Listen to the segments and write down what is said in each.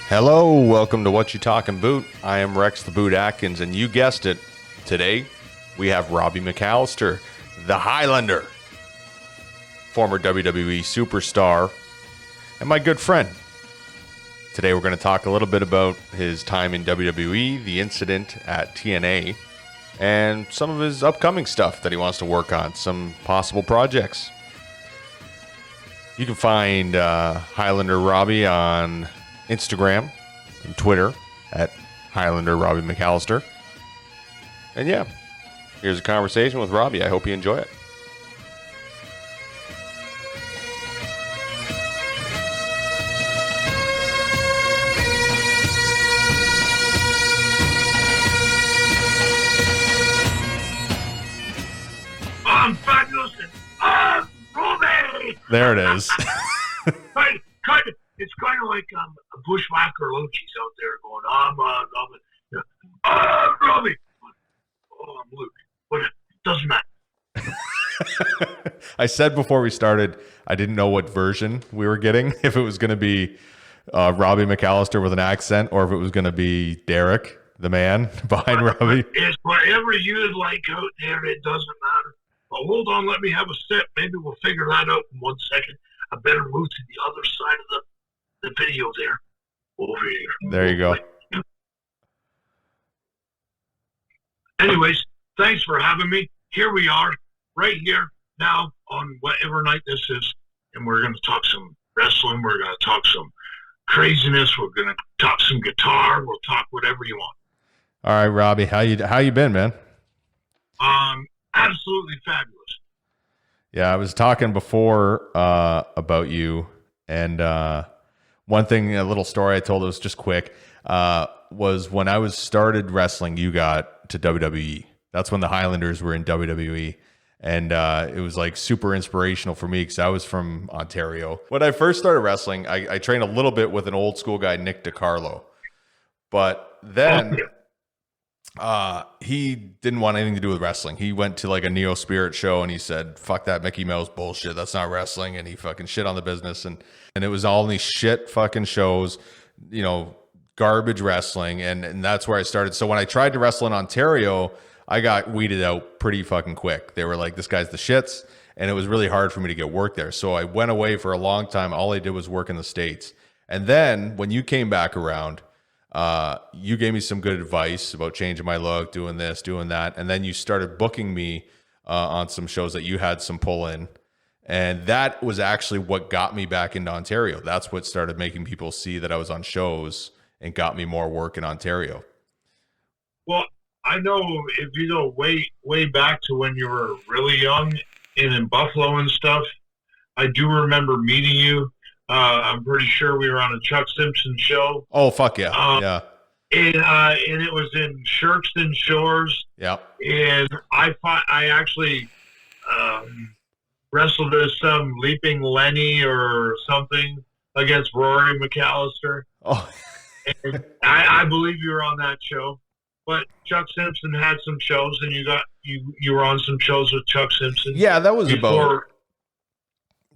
Hello, welcome to What You Talking Boot. I am Rex the Boot Atkins, and you guessed it. Today, we have Robbie McAllister, the Highlander, former WWE superstar, and my good friend. Today, we're going to talk a little bit about his time in WWE, the incident at TNA, and some of his upcoming stuff that he wants to work on, some possible projects. You can find Highlander Robbie on Instagram and Twitter at Highlander Robbie McAllister. And yeah, here's a conversation with Robbie. I hope you enjoy it. I'm fabulous. I'm Robbie. There it is. It's kind of like a bushwhacker Loki's out there going, I'm Robbie. Oh, I'm Luke. But it doesn't matter. I said before we started, I didn't know what version we were getting. If it was going to be Robbie McAllister with an accent, or if it was going to be Derek, the man behind Robbie. It's whatever you'd like out there. It doesn't matter. But hold on, let me have a sip. Maybe we'll figure that out in 1 second. I better move to the other side of the video there. Over here. There you go. Anyways, thanks for having me. Here we are, right here now on whatever night this is, and we're going to talk some wrestling. We're going to talk some craziness. We're going to talk some guitar. We'll talk whatever you want. All right, Robbie, how you been, man? Absolutely fabulous. Yeah, I was talking before about you, and one thing, a little story I told, it was just quick, was when I was started wrestling, you got to WWE. That's when the Highlanders were in WWE. And it was like super inspirational for me because I was from Ontario. When I first started wrestling, I trained a little bit with an old school guy, Nick DiCarlo. But then he didn't want anything to do with wrestling. He went to like a Neo Spirit show and he said, fuck that Mickey Mouse bullshit. That's not wrestling. And he fucking shit on the business. And it was all these shit fucking shows, you know, garbage wrestling. And that's where I started. So when I tried to wrestle in Ontario, I got weeded out pretty fucking quick. They were like, this guy's the shits. And it was really hard for me to get work there. So I went away for a long time. All I did was work in the States. And then when you came back around, you gave me some good advice about changing my look, doing this, doing that. And then you started booking me on some shows that you had some pull in. And that was actually what got me back into Ontario. That's what started making people see that I was on shows and got me more work in Ontario. Well, I know if you go way back to when you were really young and in Buffalo and stuff, I do remember meeting you. I'm pretty sure we were on a Chuck Simpson show. Oh, fuck yeah. Yeah. And it was in Shirkston Shores. Yep. And I actually wrestled as some Leaping Lenny or something against Robbie McAllister. Oh. And I believe you were on that show. But Chuck Simpson had some shows, and you were on some shows with Chuck Simpson. Yeah, that was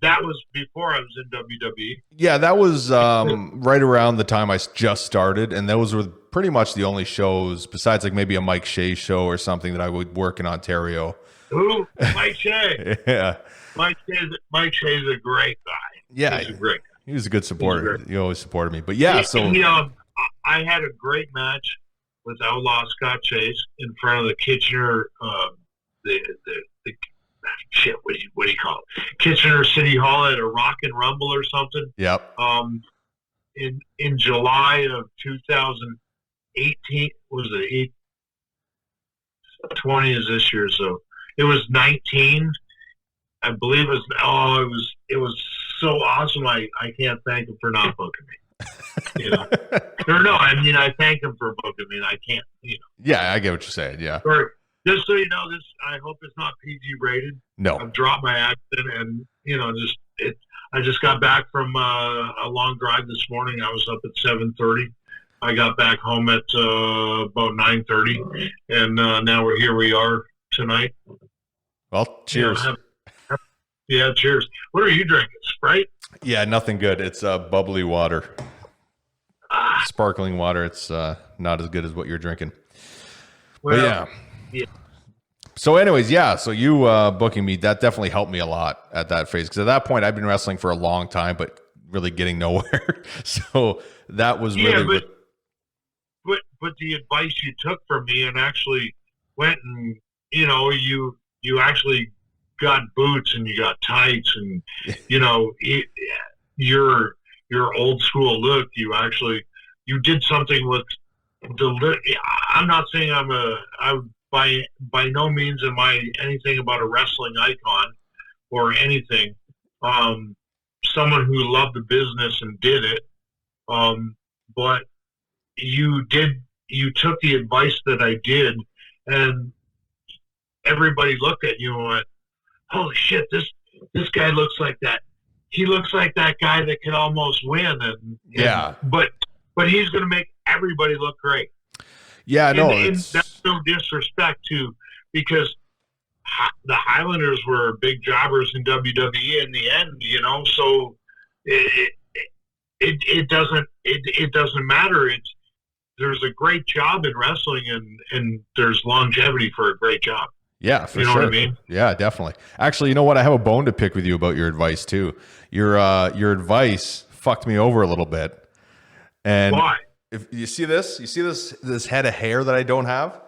That was before I was in WWE. Yeah, that was right around the time I just started, and those were pretty much the only shows, besides like maybe a Mike Shea show or something, that I would work in Ontario. Who? Mike Shea. Yeah. Mike Shea's a great guy. Yeah. He's a great guy. He was a good supporter. He always supported me. But yeah, I had a great match with Outlaw Scott Chase in front of the Kitchener, the shit, what do you call it? Kitchener City Hall at a Rock and Rumble or something. Yep. In July of 2018, was it 20 is this year, so it was 19. I believe it was so awesome. I can't thank him for not booking me. You know, or no, I mean, I thank him for booking me. I can't, you know. Yeah, I get what you're saying. Yeah. Or, just so you know, I hope it's not PG rated. No. I've dropped my accent, and you know, I just got back from a long drive this morning. I was up at 7:30. I got back home at about 9:30, and now here we are tonight. Well, cheers. Yeah, cheers. What are you drinking? Sprite? Yeah, nothing good. It's bubbly water. sparkling water. It's not as good as what you're drinking. Well, but yeah. So anyways, yeah. So you booking me, that definitely helped me a lot at that phase. Because at that point, I've been wrestling for a long time, but really getting nowhere. So that was really... But the advice you took from me and actually went and, you know, you actually got boots and you got tights and, you know, your old school look, you did something with I'm not saying I by no means am I anything about a wrestling icon or anything. Someone who loved the business and did it. But you took the advice that I did, and everybody looked at you and went, holy shit, this guy looks like that. He looks like that guy that can almost win. But he's going to make everybody look great. Yeah, no. And that's no disrespect to, because the Highlanders were big jobbers in WWE in the end, you know, so it doesn't matter. There's a great job in wrestling and there's longevity for a great job. Yeah, for sure. You know what I mean? Yeah, definitely. Actually, you know what? I have a bone to pick with you about your advice too. Your advice fucked me over a little bit. And why? If you see this head of hair that I don't have?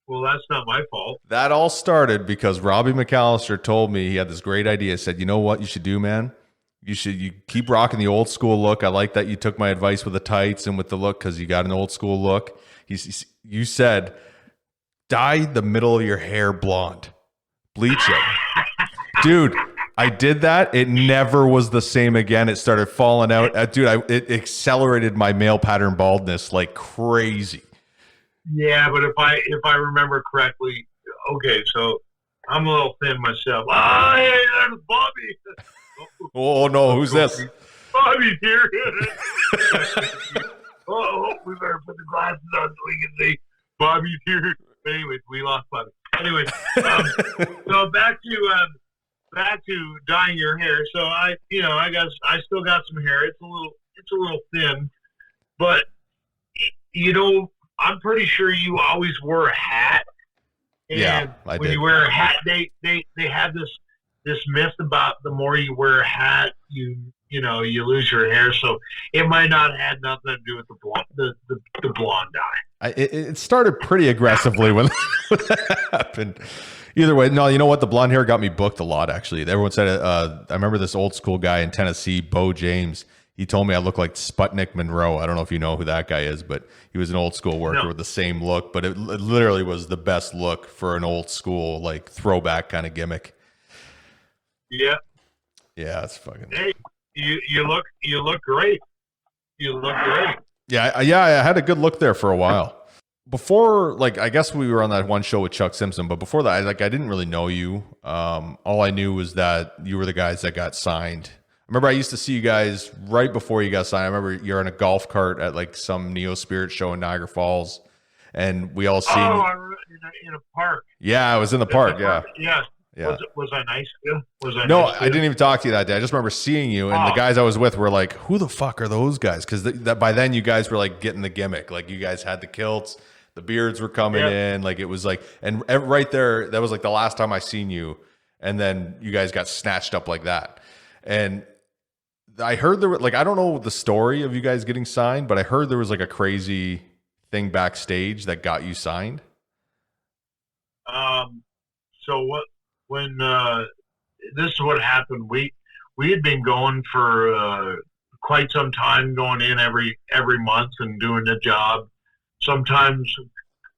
Well, that's not my fault. That all started because Robbie McAllister told me he had this great idea. He said, you know what you should do, man? You keep rocking the old school look. I like that you took my advice with the tights and with the look because you got an old school look. You said, dye the middle of your hair blonde. Bleach it. Dude, I did that. It never was the same again. It started falling out. Dude, it accelerated my male pattern baldness like crazy. Yeah, but if I remember correctly, okay, so I'm a little thin myself. Oh, hey, there's Bobby. Oh no, who's this? Bobby's here. Oh, we better put the glasses on so we can see. Bobby's here. Anyways, we lost Bobby. Anyways, so back to dyeing your hair. So I still got some hair. It's a little thin, but you know, I'm pretty sure you always wore a hat. And yeah, I when did. you wear a hat, they have this myth about the more you wear a hat, you lose your hair. So it might not have had nothing to do with the blonde dye. It started pretty aggressively when that happened. Either way, no, you know what? The blonde hair got me booked a lot, actually. Everyone said it. I remember this old school guy in Tennessee, Bo James. He told me I look like Sputnik Monroe. I don't know if you know who that guy is, but he was an old school worker with the same look. But it literally was the best look for an old school, like throwback kind of gimmick. Yeah. Yeah, it's fucking. Hey, you look great. You look great. Yeah, I had a good look there for a while. Before, like, I guess we were on that one show with Chuck Simpson, but before that, I didn't really know you. All I knew was that you were the guys that got signed. I remember I used to see you guys right before you got signed. I remember you're in a golf cart at like some Neo Spirit show in Niagara Falls, and we all seen. Oh, in a park. Yeah, I was in the park. Yeah. Yeah. Was I nice to you? No, nice to I didn't even talk to you that day. I just remember seeing you, and the guys I was with were like, "Who the fuck are those guys?" Because by then you guys were like getting the gimmick. Like you guys had the kilts, the beards were coming in. Like it was like, and right there, that was like the last time I seen you. And then you guys got snatched up like that. And I heard there were like, I don't know the story of you guys getting signed, but I heard there was like a crazy thing backstage that got you signed. So when this is what happened. We had been going for quite some time, going in every month and doing the job. Sometimes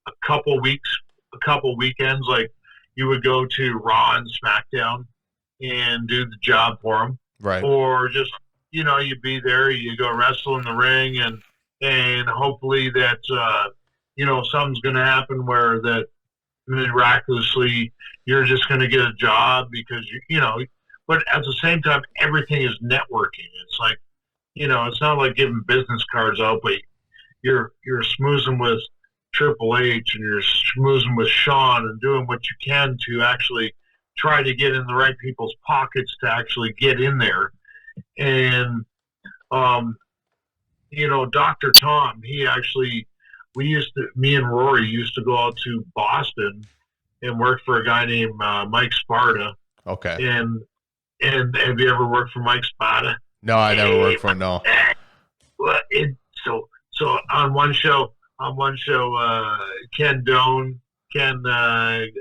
a couple weekends, like you would go to Raw and SmackDown and do the job for them, right? Or just you'd be there, you go wrestle in the ring, and hopefully that something's going to happen where that miraculously you're just going to get a job because but at the same time everything is networking. It's like it's not like giving business cards out, but you're schmoozing with Triple H and you're schmoozing with Sean and doing what you can to actually try to get in the right people's pockets to actually get in there. And Dr. Tom, me and Rory used to go out to Boston and work for a guy named Mike Sparta. Okay. And have you ever worked for Mike Sparta? No, I never worked for him. No. Well, so on one show, Ken Doan, Kenny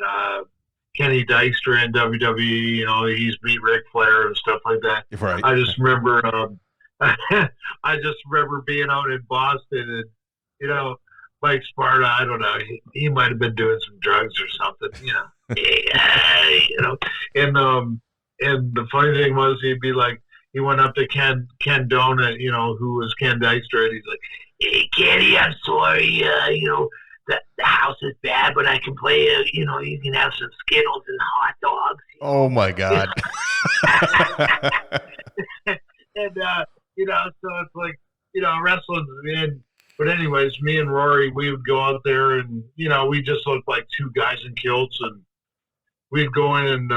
Dykstra in WWE, he's beat Ric Flair and stuff like that. Right. I just remember, being out in Boston and, Mike Sparta, I don't know, he might have been doing some drugs or something, and the funny thing was he'd be like, he went up to Ken Doan, who was Ken Dykstra, and he's like, "Hey, Kenny, I'm sorry, the house is bad, but I can play, you can have some Skittles and hot dogs." Oh my God. And, so it's like, wrestling's in. But anyways, me and Rory, we would go out there and, we just looked like two guys in kilts, and we'd go in and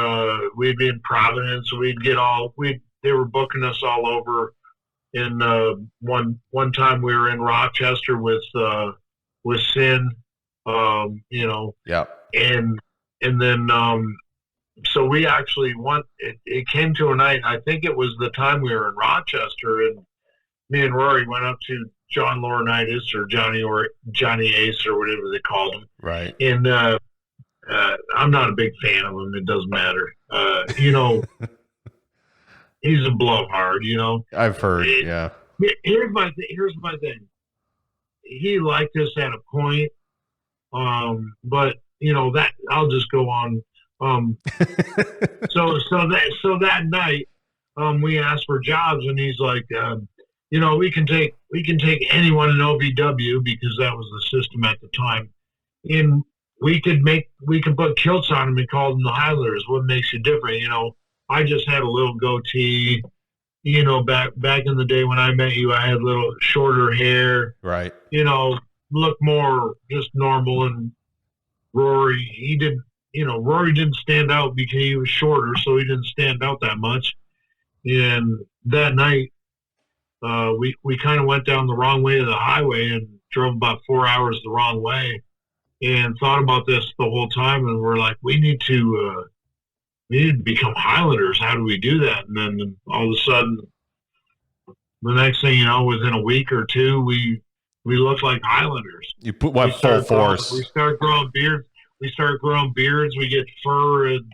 we'd be in Providence. They were booking us all over. And one time we were in Rochester with Sin, Yeah. And then so we actually it came to a night, I think it was the time we were in Rochester, and me and Rory went up to John Laurinaitis or Johnny Ace or whatever they called him. Right. And I'm not a big fan of him. It doesn't matter. He's a blowhard, I've heard. Yeah. Here's my thing. He liked us at a point, but that I'll just go on. So that night, we asked for jobs, and he's like, we can take anyone in OVW because that was the system at the time, and we could put kilts on them and call them the Highlanders. What makes you different? I just had a little goatee. Back in the day when I met you, I had a little shorter hair. Right. Look more just normal. And Rory, Rory didn't stand out because he was shorter, so he didn't stand out that much. And that night, we kind of went down the wrong way of the highway and drove about 4 hours the wrong way, and thought about this the whole time. And we're like, we need to become Highlanders. How do we do that? And then all of a sudden, the next thing you know, within a week or two, we look like Highlanders. You put full force. We start growing beards. We get fur and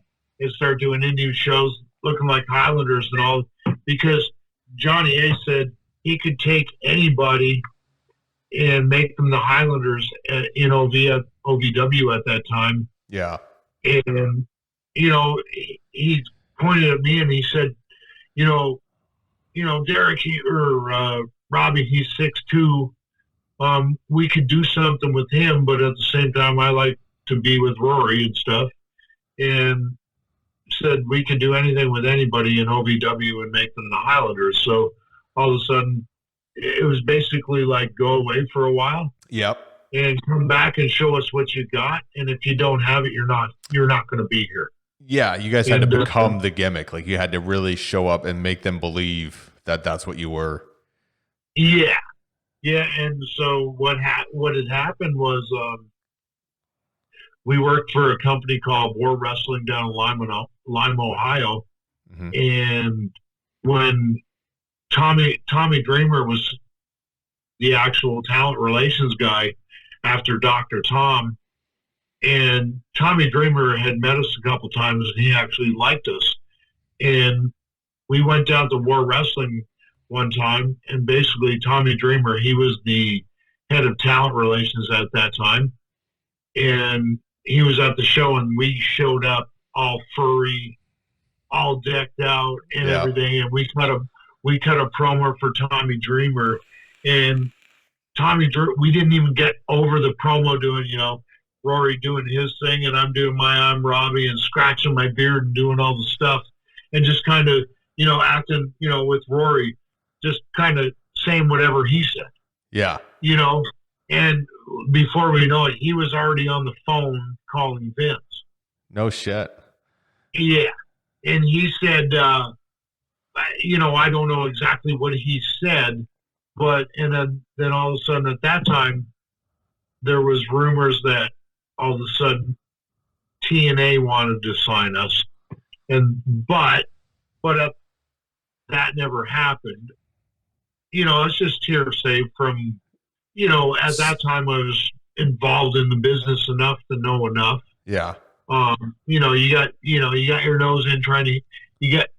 start doing Indian shows looking like Highlanders and all, because Johnny A said he could take anybody and make them the Highlanders via OVW at that time. Yeah. And he pointed at me and he said, Derek or Robbie, he's 6'2". We could do something with him, but at the same time, I like to be with Rory and stuff. And said we could do anything with anybody in OVW and make them the Highlanders. So all of a sudden, it was basically like go away for a while. Yep. And come back and show us what you got. And if you don't have it, you're not going to be here. Yeah, you guys had to become the gimmick. Like you had to really show up and make them believe that that's what you were. Yeah. Yeah, and so what had happened was we worked for a company called War Wrestling down in Lima, Ohio. Mm-hmm. And when Tommy Dreamer was the actual talent relations guy after Dr. Tom, and Tommy Dreamer had met us a couple times, and he actually liked us. And we went down to War Wrestling one time, and basically Tommy Dreamer, he was the head of talent relations at that time. And he was at the show, and we showed up all furry, all decked out and everything. And we cut a promo for Tommy Dreamer, and we didn't even get over the promo doing, Rory doing his thing, and I'm doing I'm Robbie, and scratching my beard and doing all the stuff, and just kind of, acting, with Rory, just kind of saying whatever he said. Yeah. And before we know it, he was already on the phone calling Vince. No shit. Yeah. And he said, I don't know exactly what he said, But and then all of a sudden at that time there was rumors that all of a sudden TNA wanted to sign us, and but that never happened. It's just hearsay from, at that time I was involved in the business enough to know enough. Yeah. You got your nose in trying to, you get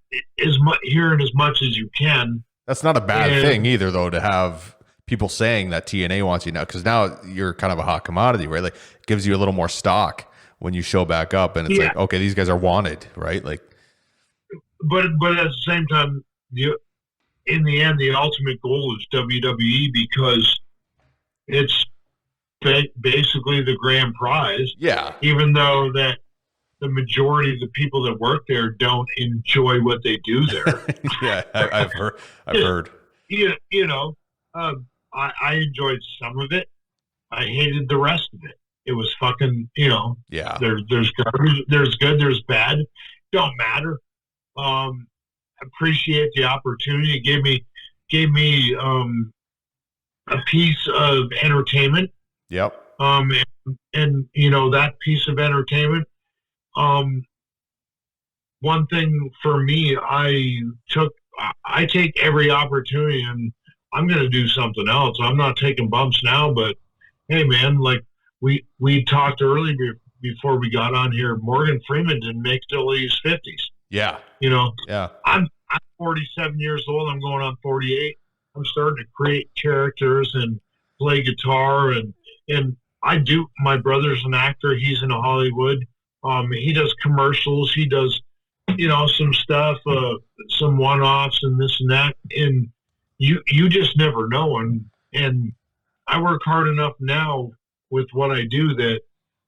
as much hearing as much as you can. That's not a bad thing either, though, to have people saying that TNA wants you now, because now you're kind of a hot commodity, right? Like, it gives you a little more stock when you show back up, and it's like, okay, these guys are wanted, right? Like, but at the same time, in the end, the ultimate goal is WWE, because it's basically the grand prize. Yeah. Even though that the majority of the people that work there don't enjoy what they do there. Yeah, I've heard. I enjoyed some of it. I hated the rest of it. It was fucking, Yeah. There's garbage, there's good, there's bad. Don't matter. Appreciate the opportunity. It gave me a piece of entertainment. Yep. And that piece of entertainment. One thing for me, I take every opportunity, and I'm going to do something else. I'm not taking bumps now, but hey, man, like we talked earlier before we got on here, Morgan Freeman didn't make till his 50s. Yeah. Yeah. I'm 47 years old. I'm going on 48. I'm starting to create characters and play guitar, and I do. My brother's an actor. He's in Hollywood. He does commercials. He does, some stuff, some one-offs and this and that. And you just never know. And I work hard enough now with what I do that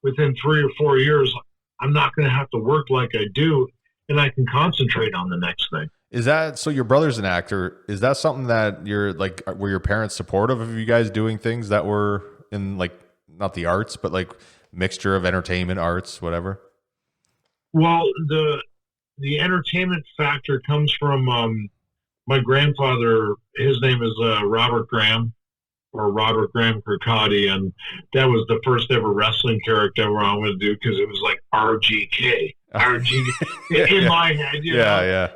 within 3 or 4 years, I'm not going to have to work like I do, and I can concentrate on the next thing. Is that, so your brother's an actor. Is that something that you're like, were your parents supportive of you guys doing things that were in, like, not the arts, but like mixture of entertainment, arts, whatever? Well, the entertainment factor comes from my grandfather. His name is Robert Graham, or Robert Graham Kirkcaldy, and that was the first ever wrestling character I wanted to do, because it was like RGK. In my head, yeah.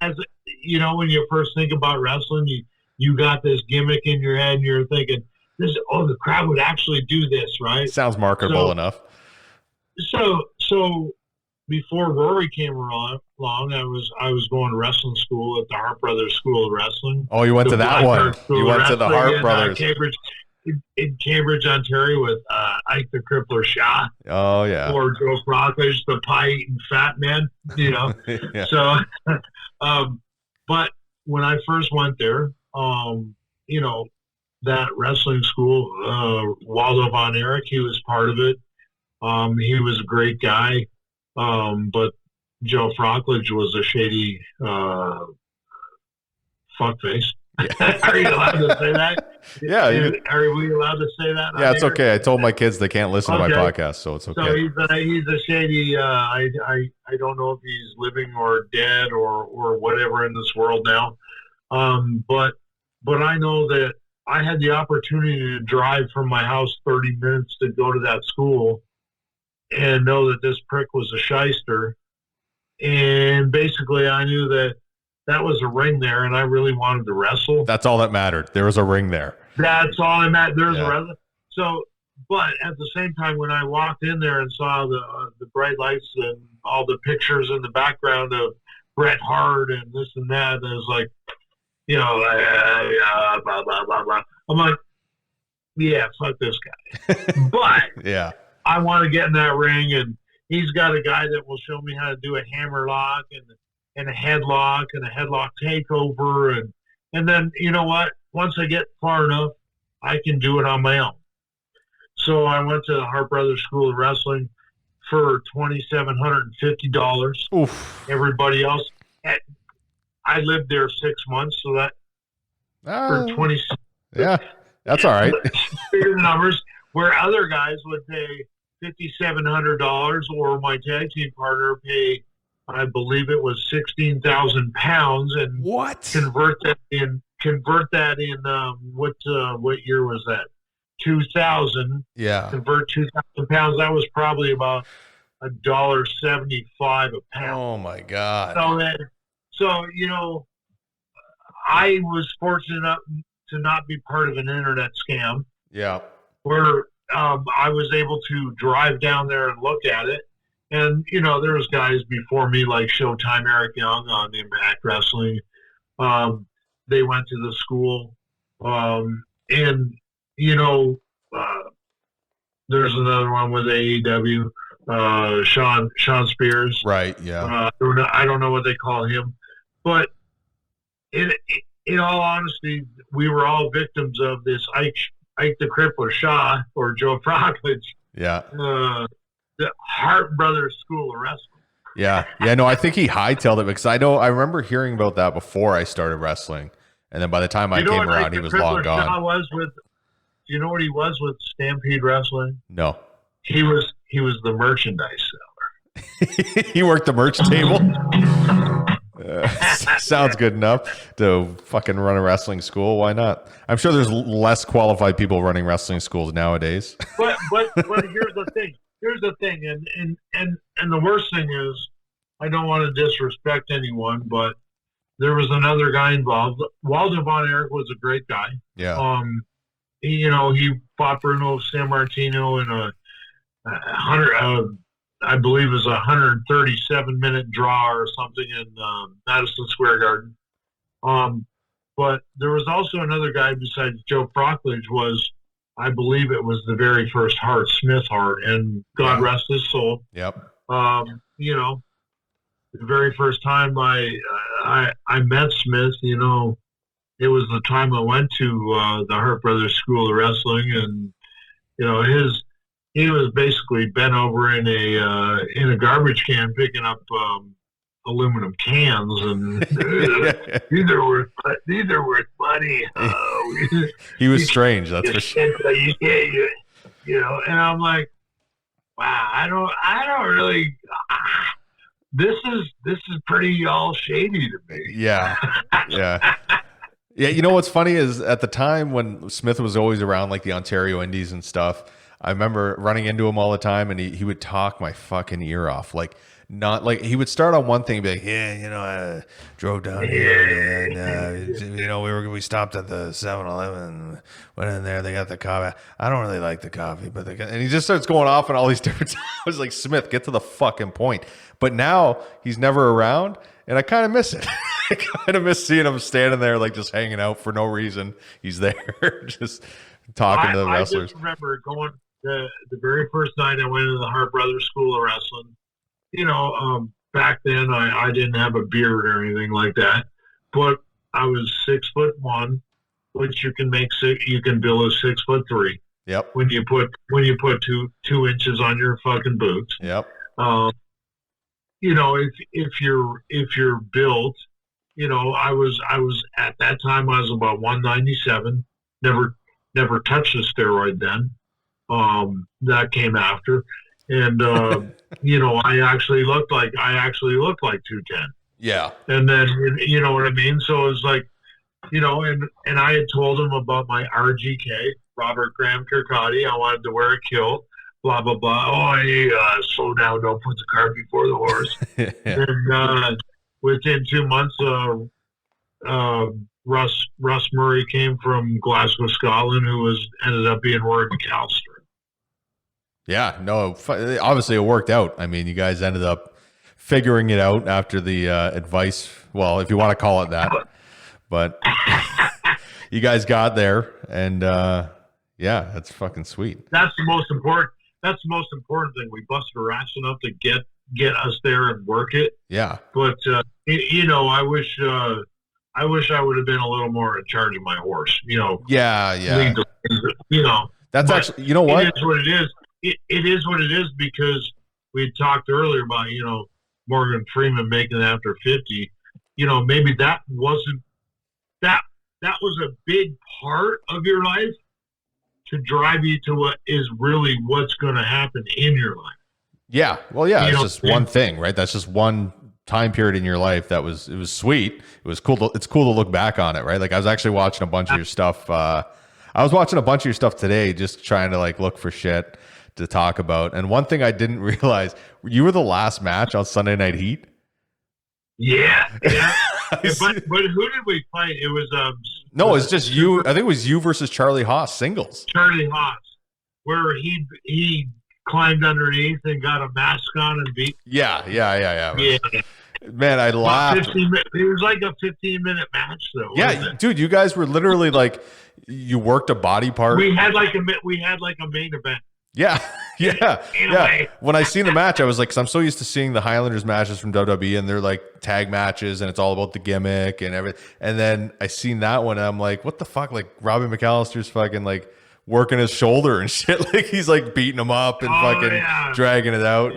As when you first think about wrestling, you got this gimmick in your head, and you're thinking, the crowd would actually do this, right? Sounds marketable enough. So before Rory came along, I was going to wrestling school at the Hart Brothers School of Wrestling. Oh, you went to that one. You went to the Hart Brothers. In Cambridge, Ontario, with Ike the Crippler Shaw. Oh, yeah. Or Joe Rockledge, the pie-eating fat man, Yeah. So, but when I first went there, that wrestling school, Waldo Von Erich, he was part of it. He was a great guy. But Joe Rockledge was a shady fuckface. Yeah. Are you allowed to say that? Yeah. Are we allowed to say that? Yeah, it's okay. I told my kids they can't listen to my podcast, so it's okay. So he's a shady. I don't know if he's living or dead or whatever in this world now. But I know that I had the opportunity to drive from my house 30 minutes to go to that school, and know that this prick was a shyster. And basically I knew that was a ring there, and I really wanted to wrestle. That's all that mattered. There was a ring there. That's all I meant. There's a wrestling. So, but at the same time, when I walked in there and saw the bright lights and all the pictures in the background of Bret Hart and this and that, and it was like, blah, blah, blah, blah. I'm like, yeah, fuck this guy. But yeah, I want to get in that ring, and he's got a guy that will show me how to do a hammer lock and a headlock and a headlock takeover. And then, you know what? Once I get far enough, I can do it on my own. So I went to the Hart Brothers School of Wrestling for $2,750. Oof. Everybody else, I lived there 6 months, so that for 20. Yeah, that's all right. Bigger numbers, where other guys would pay $5,700, or my tag team partner pay, I believe it was 16,000 pounds, and what? convert convert that in what year was that? 2000. Yeah. Convert 2,000 pounds. That was probably about $1.75 a pound. Oh my God. So I was fortunate enough to not be part of an internet scam. Yeah. Where I was able to drive down there and look at it. And, there was guys before me like Showtime Eric Young on Impact Wrestling. They went to the school. And, there's another one with AEW, Sean Spears. Right, yeah. I don't know what they call him. But in all honesty, we were all victims of this Ike the Crippler Shaw or Joe Prockledge. Yeah. The Hart Brothers School of Wrestling. Yeah. Yeah, no, I think he hightailed it because I remember hearing about that before I started wrestling. And then by the time I came around, he was long gone. Do you know what he was with Stampede Wrestling? No. He was the merchandise seller. He worked the merch table. Sounds good enough to fucking run a wrestling school. Why not? I'm sure there's less qualified people running wrestling schools nowadays. But here's the thing. And the worst thing is, I don't want to disrespect anyone, but there was another guy involved. Waldo Von Erich was a great guy. Yeah. He fought Bruno Sammartino in a 100. I believe it was a 137-minute draw or something in Madison Square Garden. But there was also another guy besides Joe Prockledge I believe it was the very first Hart, Smith Hart, and God rest his soul. Yep. The very first time I met Smith, it was the time I went to the Hart Brothers School of Wrestling, and he was basically bent over in a garbage can picking up aluminum cans, and these are worth money. He was strange, that's for sure. And I'm like, wow, I don't really. This is pretty all shady to me. Yeah, yeah. Yeah, you know what's funny is at the time when Smith was always around like the Ontario Indies and stuff, I remember running into him all the time, and he would talk my fucking ear off. Like, not like he would start on one thing and be like, I drove down here and, we stopped at the 7-Eleven, went in there, they got the coffee. I don't really like the coffee, but and he just starts going off on all these different times. I was like, Smith, get to the fucking point. But now he's never around, and I kind of miss it. I kind of miss seeing him standing there, like just hanging out for no reason. He's there, just talking to the wrestlers. I just remember going the very first night I went to the Hart Brothers School of Wrestling. Back then I didn't have a beard or anything like that, but I was 6'1", which you can bill as 6'3". Yep. When you put 2 inches on your fucking boots. Yep. If you're built, I was at that time I was about 197. Never touched a steroid then. That came after, and I actually looked like 210. Yeah. And then you know what I mean. So it was like, and I had told him about my RGK, Robert Graham Kirkcaldy. I wanted to wear a kilt. Blah blah blah. Oh, hey, slow down! Don't put the cart before the horse. Yeah. And within 2 months, Russ Murray came from Glasgow, Scotland, who ended up being Robbie McAllister. Yeah, no, obviously it worked out. I mean, you guys ended up figuring it out after the advice. Well, if you want to call it that, but you guys got there, and yeah, that's fucking sweet. That's the most important. That's the most important thing. We busted our ass enough to get us there and work it. Yeah. But I wish I would have been a little more in charge of my horse. Yeah. That's actually. You know what? It is what it is. It is what it is, because we had talked earlier about Morgan Freeman making it after 50. Maybe that wasn't that was a big part of your life to drive you to what is really what's going to happen in your life. Yeah. Well, yeah, it's just one thing, right? That's just one time period in your life it was sweet. It was cool. It's cool to look back on it, right? Like I was actually watching a bunch of your stuff. I was watching a bunch of your stuff today, just trying to like look for shit to talk about. And one thing I didn't realize, you were the last match on Sunday Night Heat. Yeah. But who did we fight? It was no, it's just you. I think it was you versus Charlie Haas singles. Charlie Haas, where he climbed underneath and got a mask on and beat. Yeah. Yeah. Man, I laughed. It was like a 15-minute match, though. Yeah, dude, you guys were literally like, you worked a body part. We had like a main event. Yeah. When I seen the match, I was like, 'cause I'm so used to seeing the Highlanders matches from WWE, and they're like tag matches, and it's all about the gimmick and everything. And then I seen that one, and I'm like, what the fuck? Like Robbie McAllister's fucking like working his shoulder and shit. Like he's like beating him up and dragging it out.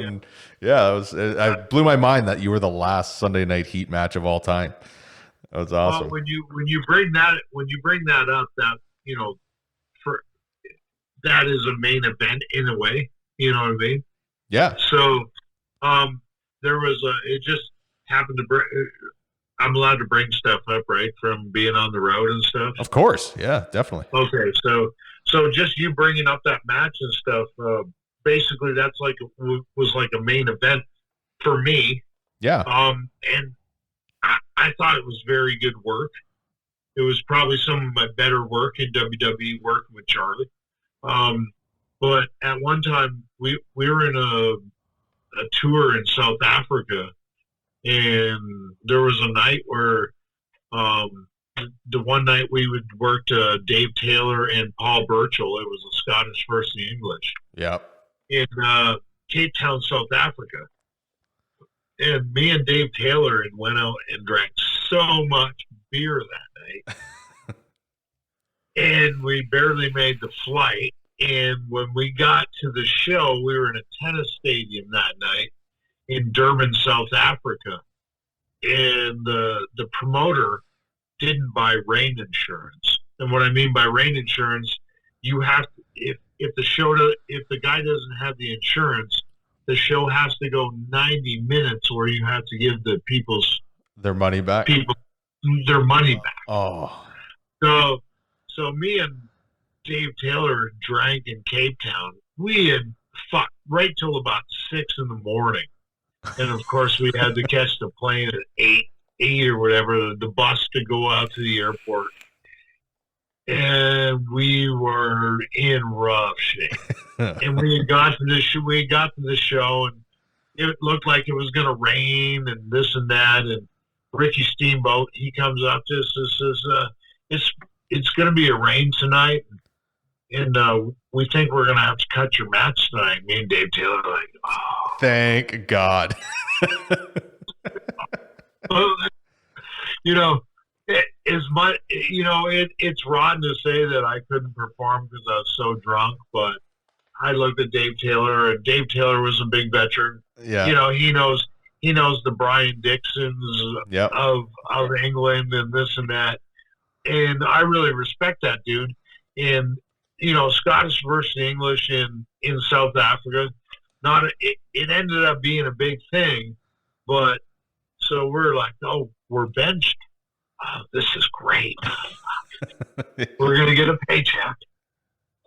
Yeah. And I blew my mind that you were the last Sunday Night Heat match of all time. That was awesome. Well, when you bring that up, that that is a main event in a way. You know what I mean? Yeah. So, there was it just happened to bring. I'm allowed to bring stuff up, right, from being on the road and stuff. Of course, yeah, definitely. Okay, so just you bringing up that match and stuff. Basically, that's was like a main event for me. Yeah. And I thought it was very good work. It was probably some of my better work in WWE working with Charlie. But at one time we were in a tour in South Africa, and there was a night where the one night we would work Dave Taylor and Paul Burchill. It was a Scottish versus the English. Yep. In Cape Town, South Africa. And me and Dave Taylor went out and drank so much beer that night. And we barely made the flight. And when we got to the show, we were in a tennis stadium that night in Durban, South Africa. And the promoter didn't buy rain insurance. And what I mean by rain insurance, you have to, if the guy doesn't have the insurance, the show has to go 90 minutes, or you have to give their money back. Their money back. Oh. So me and Dave Taylor drank in Cape Town. We had fucked right till about 6 a.m. And of course we had to catch the plane at 8 or whatever, the bus to go out to the airport. And we were in rough shape. And we got to the show, and it looked like it was going to rain and this and that. And Ricky Steamboat, he comes up to us, it's going to be a rain tonight, and we think we're going to have to cut your match tonight. Me and Dave Taylor are like, oh. Thank God. It's rotten to say that I couldn't perform because I was so drunk, but I looked at Dave Taylor, and Dave Taylor was a big veteran. Yeah. He knows the Brian Dixons of England and this and that. And I really respect that dude. And, Scottish versus English in South Africa, it ended up being a big thing, but so we're like, oh, we're benched. Oh, this is great. We're going to get a paycheck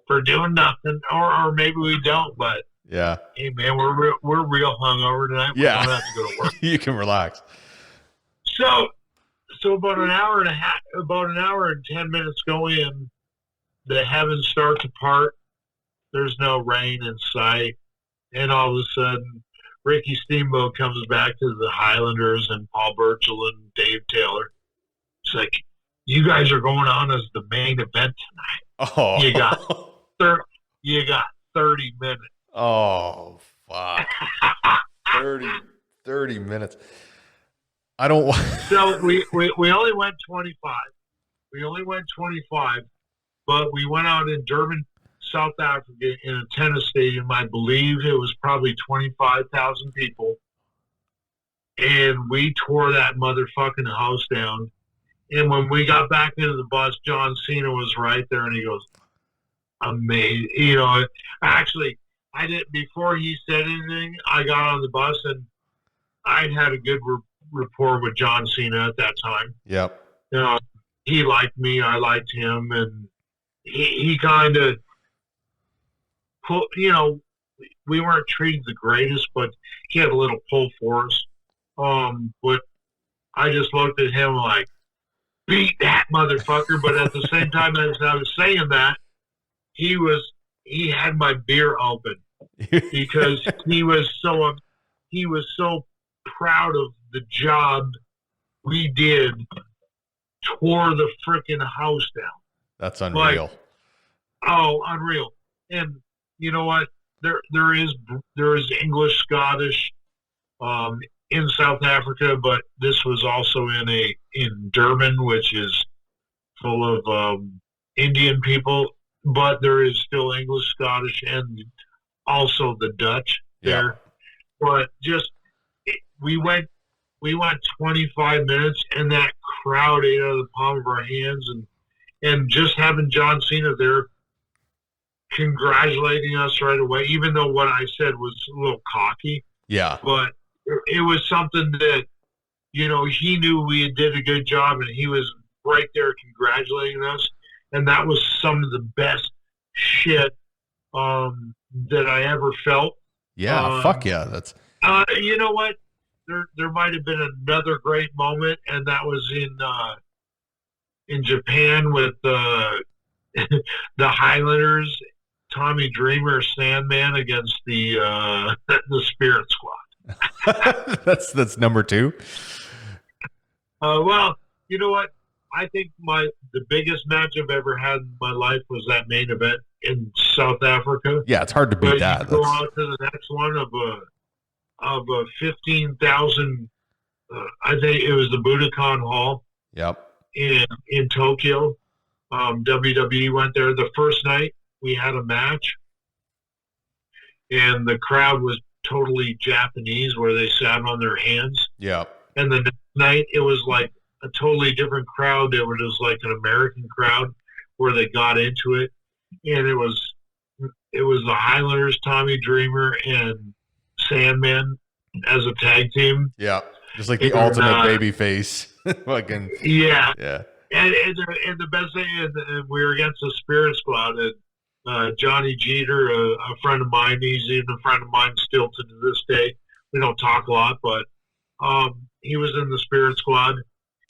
for doing nothing, or maybe we don't, but yeah. Hey man, we're real hungover tonight. We don't have to go to work. You can relax. So about an hour and 10 minutes go in, the heavens start to part. There's no rain in sight. And all of a sudden, Ricky Steamboat comes back to the Highlanders and Paul Burchill and Dave Taylor. It's like, you guys are going on as the main event tonight. Oh. You got 30 minutes. Oh, fuck. 30 minutes. I don't want. So we only went 25. We only went 25, but we went out in Durban, South Africa in a tennis stadium. I believe it was probably 25,000 people. And we tore that motherfucking house down. And when we got back into the bus, John Cena was right there, and he goes, amazing. Actually, I didn't, before he said anything, I got on the bus, and I'd had a good rapport with John Cena at that time. Yep. He liked me, I liked him, and he kind of put, we weren't treated the greatest, but he had a little pull for us. But I just looked at him like, beat that motherfucker. But at the same time as I was saying that, he had my beer open because he was so proud of the job we did, tore the freaking house down. That's unreal. Unreal. And you know what? There is English, Scottish, in South Africa, but this was also in Durban, which is full of Indian people, but there is still English, Scottish, and also the Dutch there. But we went 25 minutes, and that crowd ate out of the palm of our hands, and just having John Cena there congratulating us right away, even though what I said was a little cocky. Yeah. But it was something that, he knew we did a good job, and he was right there congratulating us. And that was some of the best shit that I ever felt. Yeah, fuck yeah. That's you know what? There might have been another great moment, and that was in Japan with the Highlanders, Tommy Dreamer, Sandman against the Spirit Squad. that's number 2. Well, you know what? I think the biggest match I've ever had in my life was that main event in South Africa. Yeah, it's hard to beat that. Go on to the next one of 15,000. I think it was the Budokan Hall. Yep. In Tokyo. WWE went there the first night. We had a match, and the crowd was totally Japanese, where they sat on their hands. Yeah. And the next night, it was like a totally different crowd. It was like an American crowd where they got into it, and it was the Highlanders, Tommy Dreamer, and Sandman as a tag team. Yeah, just like the ultimate baby face. Fucking yeah. And the best thing is we were against the Spirit Squad, and Johnny Jeter, a friend of mine, he's even a friend of mine still to this day. We don't talk a lot, but he was in the Spirit Squad,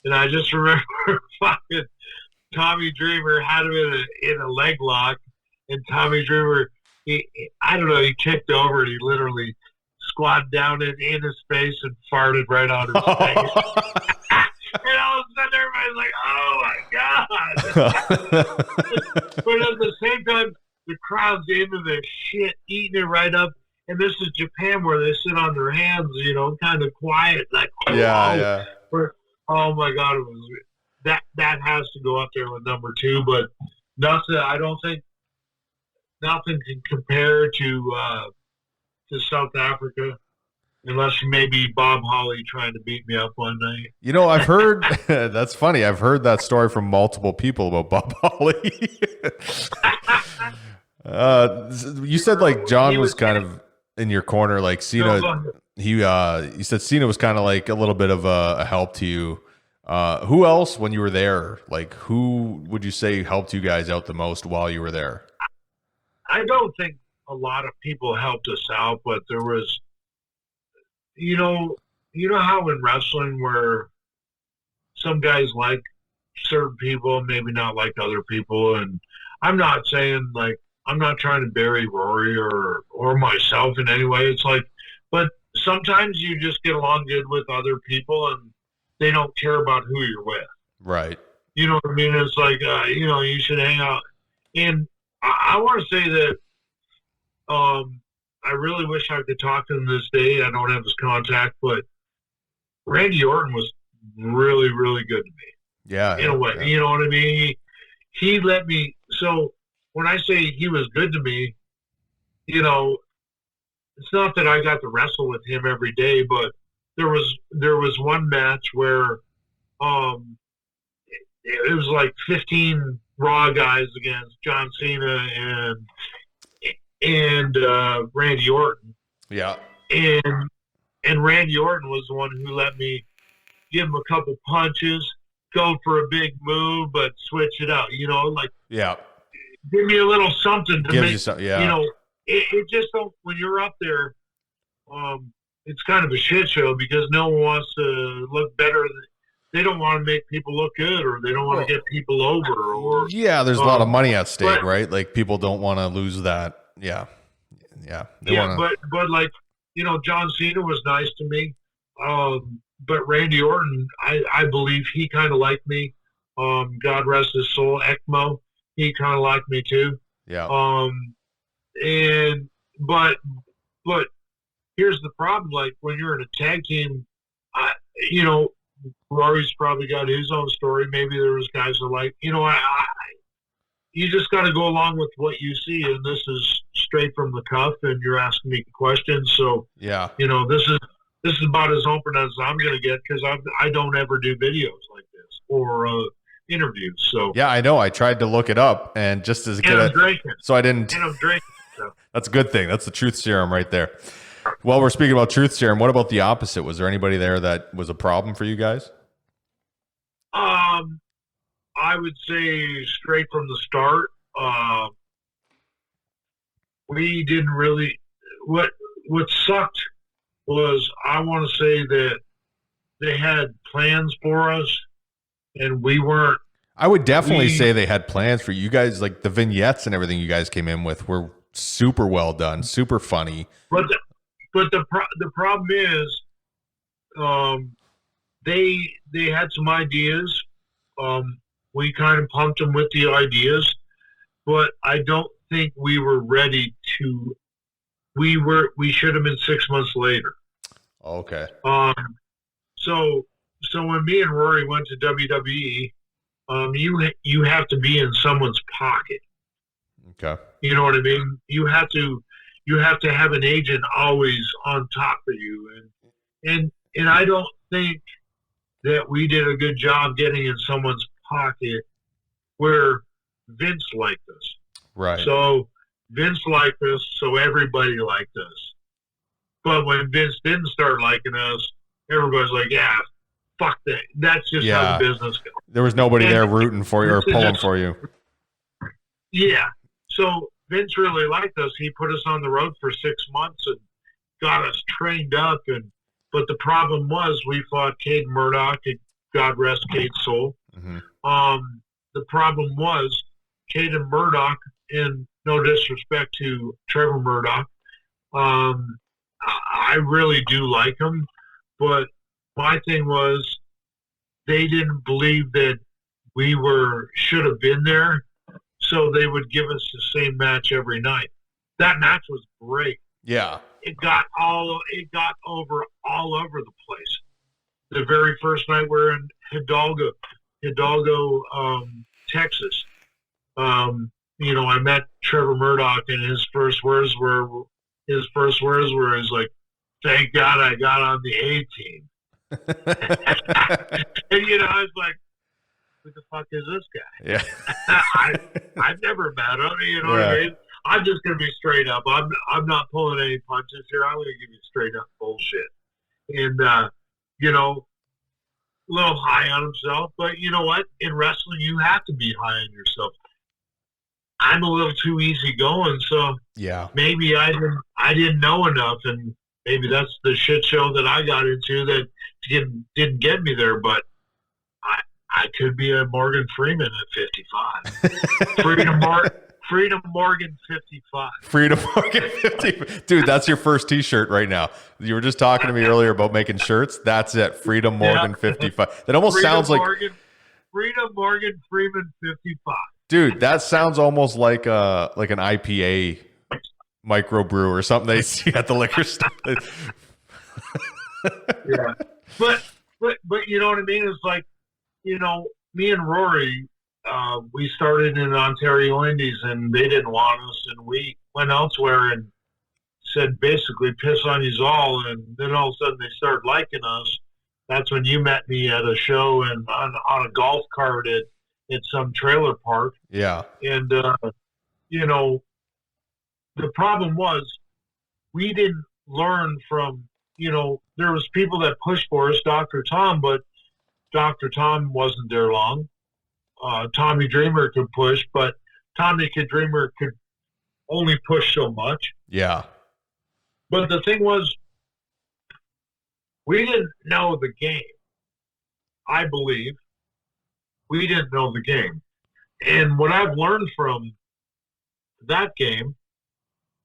and I just remember fucking Tommy Dreamer had him in a leg lock, and Tommy Dreamer, he kicked over and he literally squatted down in his face and farted right on his face. And all of a sudden, everybody's like, "Oh my god!" But at the same time, the crowd's into this shit, eating it right up. And this is Japan, where they sit on their hands, kind of quiet, like, "Oh, yeah." Oh my god, it was that has to go up there with number 2. But nothing. I don't think nothing can compare to South Africa. Unless maybe Bob Holly trying to beat me up one night. I've heard that's funny. I've heard that story from multiple people about Bob Holly. You said like John was kind of in your corner, like Cena. You said Cena was kind of like a little bit of a help to you. Who else, when you were there, like who would you say helped you guys out the most while you were there? I don't think a lot of people helped us out, but there was. You know how in wrestling where some guys like certain people, maybe not like other people, and I'm not saying like I'm not trying to bury Rory or myself in any way. It's like, but sometimes you just get along good with other people, and they don't care about who you're with. Right. You know what I mean? It's like you should hang out, and I want to say that. I really wish I could talk to him this day. I don't have his contact, but Randy Orton was really, really good to me. Yeah. In a way. Yeah. You know what I mean? He let me. So when I say he was good to me, it's not that I got to wrestle with him every day, but there was one match where it was like 15 Raw guys against John Cena and Randy Orton. Yeah. And Randy Orton was the one who let me give him a couple punches, go for a big move, but switch it out. You know, like Yeah. give me a little something to Gives make you some, yeah. You know, it just don't. When you're up there, it's kind of a shit show because no one wants to look better. They don't want to make people look good, or they don't want to get people over. Or yeah, there's a lot of money at stake, but, right? Like people don't want to lose that. Yeah, yeah. But like John Cena was nice to me. But Randy Orton, I believe he kind of liked me. God rest his soul. ECMO, he kind of liked me too. Yeah. But here's the problem. Like when you're in a tag team, Rory's probably got his own story. Maybe there was guys that like, you just got to go along with what you see. And this is straight from the cuff and you're asking me questions. So, yeah, this is about as open as I'm going to get because I don't ever do videos like this or interviews. So yeah, I know. I tried to look it up and just as good. So I didn't. And I'm drinking. So. That's a good thing. That's the truth serum right there. Well, we're speaking about truth serum. What about the opposite? Was there anybody there that was a problem for you guys? I would say straight from the start, we didn't really. What sucked was I want to say that they had plans for us, and we weren't. I would definitely say they had plans for you guys. Like the vignettes and everything you guys came in with were super well done, super funny. But the problem is, they had some ideas. We kind of pumped them with the ideas, but I don't think we were ready to. We should have been 6 months later. Okay. So when me and Rory went to WWE, you have to be in someone's pocket. Okay. You know what I mean? You have to have an agent always on top of you, and I don't think that we did a good job getting in someone's pocket where Vince liked us. Right. So Vince liked us, so everybody liked us. But when Vince didn't start liking us, everybody's like, yeah, fuck that. That's just how the business goes. There was nobody there rooting for you or pulling for you. Yeah. So Vince really liked us. He put us on the road for 6 months and got us trained up. But the problem was we fought Cade Murdoch, and God rest Cade's soul. Mm-hmm. The problem was Cade and Murdoch, and no disrespect to Trevor Murdoch, I really do like him. But my thing was they didn't believe that we should have been there, so they would give us the same match every night. That match was great. Yeah. It got over all over the place. The very first night we're in Hidalgo, Texas. I met Trevor Murdoch, and his first words were he's like, "Thank God I got on the A team." And I was like, "Who the fuck is this guy?" Yeah. I've never met him. You know what I mean? I'm just gonna be straight up. I'm not pulling any punches here. I'm gonna give you straight up bullshit. And a little high on himself, but you know what? In wrestling, you have to be high on yourself. I'm a little too easygoing, so yeah, maybe I didn't know enough, and maybe that's the shit show that I got into that didn't get me there. But I could be a Morgan Freeman at 55. Freedom Morgan 55. Freedom Morgan 55. Dude, that's your first t-shirt right now. You were just talking to me earlier about making shirts. That's it. Freedom Morgan 55. That almost sounds like Freedom Morgan Freeman 55. Dude, that sounds almost like an IPA microbrew or something they see at the liquor store. Yeah. But you know what I mean? It's like, me and Rory, we started in Ontario Indies, and they didn't want us, and we went elsewhere and said basically piss on you all, and then all of a sudden they started liking us. That's when you met me at a show and on a golf cart at some trailer park. Yeah. And the problem was we didn't learn from, there was people that pushed for us, Dr. Tom, but Dr. Tom wasn't there long. Tommy Dreamer could push, but Dreamer could only push so much. Yeah. But the thing was, we didn't know the game. I believe we didn't know the game. And what I've learned from that game,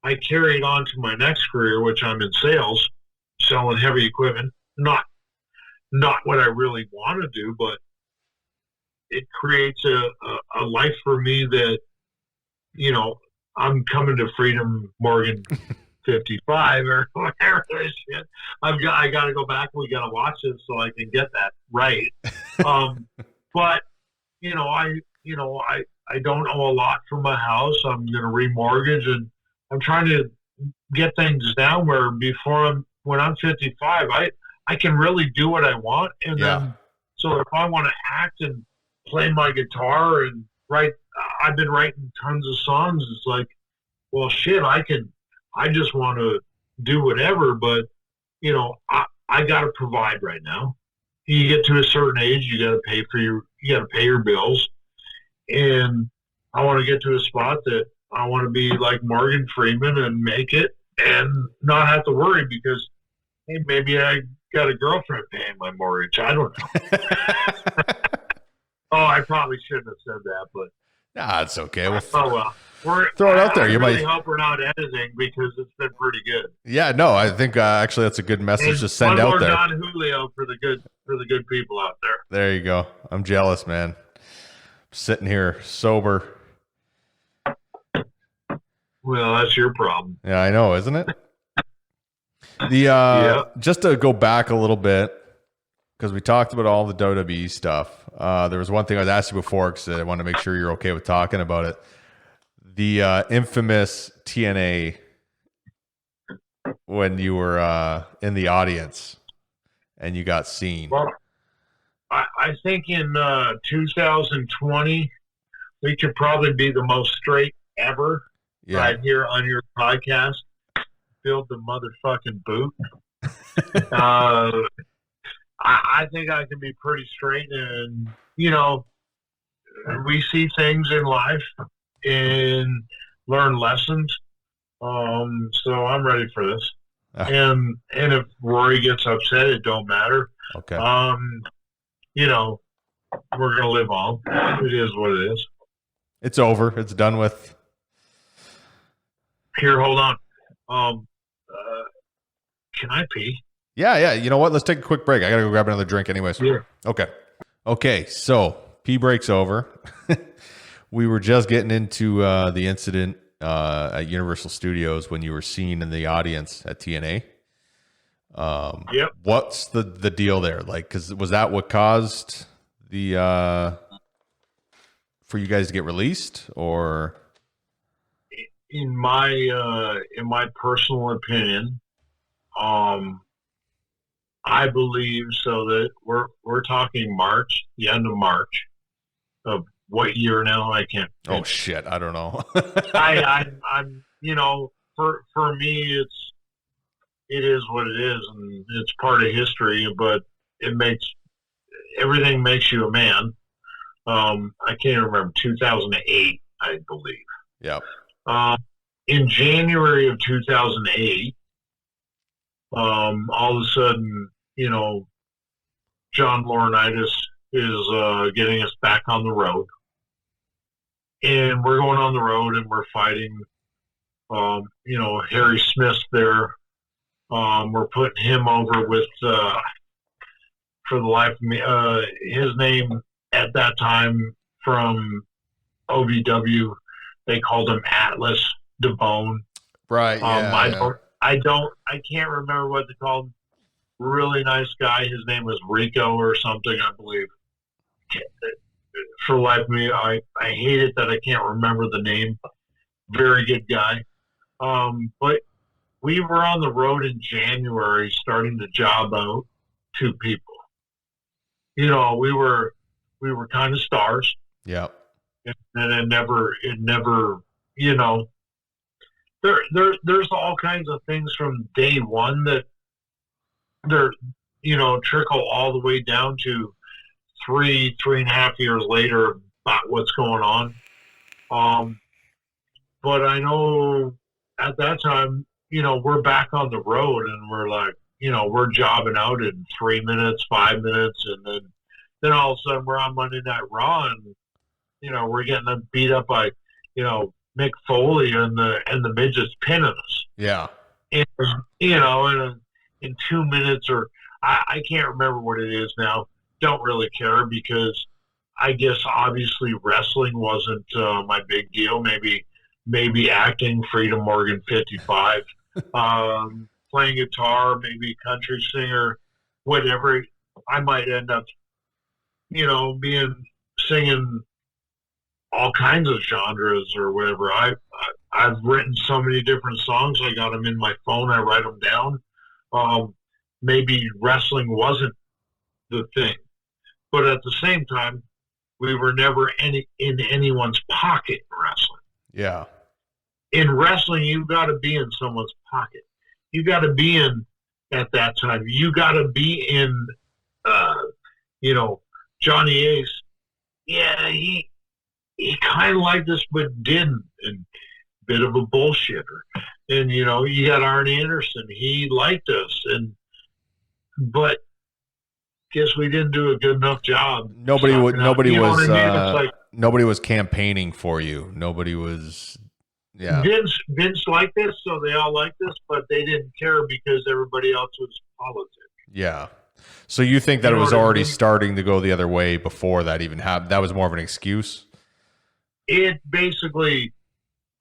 I carried on to my next career, which I'm in sales, selling heavy equipment. Not what I really want to do, but it creates a life for me that, you know, I'm coming to Freedom Morgan 55 or whatever this shit. I got to go back. We got to watch it so I can get that right. But I don't owe a lot for my house. I'm going to remortgage, and I'm trying to get things down where when I'm 55, I can really do what I want. And then, so if I want to act and play my guitar and write, I've been writing tons of songs. It's like, well, shit, I just want to do whatever, but you know, I got to provide right now. You get to a certain age, you got to pay your bills. And I want to get to a spot that I want to be like Morgan Freeman and make it and not have to worry because, hey, maybe I got a girlfriend paying my mortgage. I don't know. Oh, I probably shouldn't have said that, but. Nah, it's okay. Well, Throw it out there. I You really might hope we're not editing because it's been pretty good. Yeah, no, I think actually that's a good message to send out there. Don Julio for the good people out there. There you go. I'm jealous, man. Sitting here sober. Well, that's your problem. Yeah, I know, isn't it? Just to go back a little bit, because we talked about all the WWE stuff. There was one thing I was asking you before because I wanted to make sure you're okay with talking about it. The infamous TNA when you were in the audience and you got seen. Well, I think in 2020, we could probably be the most straight ever right here on your podcast. Build the motherfucking boot. I think I can be pretty straight, and you know, we see things in life and learn lessons. So I'm ready for this. And if Rory gets upset, it don't matter. Okay. You know, we're gonna live on. It is what it is. It's over. It's done with. Here, hold on. Can I pee? Yeah. You know what? Let's take a quick break. I gotta go grab another drink anyways. Yeah. Okay. So pee break's over. We were just getting into the incident at Universal Studios when you were seen in the audience at TNA. Yep. What's the deal there? Like, because was that what caused the for you guys to get released, or? In my personal opinion, I believe so that we're talking March, the end of March of what year now? I can't. Oh shit! I don't know. I'm you know, for me it is what it is, and it's part of history. But everything makes you a man. I can't remember 2008, I believe. Yep. In January of 2008, all of a sudden, you know, John Laurinaitis is getting us back on the road. And we're going on the road and we're fighting, you know, Harry Smith there. We're putting him over with, for the life of me, his name at that time from OVW, they called him Atlas DeBone. Right. Yeah, I can't remember what they called him. Really nice guy. His name was Rico or something, I believe. For the life of me, I hate it that I can't remember the name. Very good guy. But we were on the road in January starting to job out 2 people. You know, we were kind of stars. Yep. And it never, you know, there's all kinds of things from day one that they're, you know, trickle all the way down to three and a half years later about what's going on. But I know at that time, we're back on the road and we're like, we're jobbing out in 3 minutes, 5 minutes. And then all of a sudden we're on Monday Night Raw and, we're getting beat up by, Mick Foley and the midgets pinning us. Yeah. And, in 2 minutes or I can't remember what it is now. Don't really care because I guess obviously wrestling wasn't my big deal. Maybe acting, Freedom Morgan 55, playing guitar, maybe country singer, whatever. I might end up, singing all kinds of genres or whatever. I've written so many different songs. I got them in my phone. I write them down. Maybe wrestling wasn't the thing, but at the same time, we were never in anyone's pocket in wrestling. Yeah. In wrestling, you got to be in someone's pocket. You got to be in at that time. You got to be in, Johnny Ace. Yeah, he kind of liked us, but didn't. And bit of a bullshitter. And you got Arn Anderson. He liked us, but guess we didn't do a good enough job. Nobody was campaigning for you. Nobody was. Yeah. Vince liked this, so they all liked this, but they didn't care because everybody else was politics. Yeah. So you think that it was already starting to go the other way before that even happened? That was more of an excuse? It basically,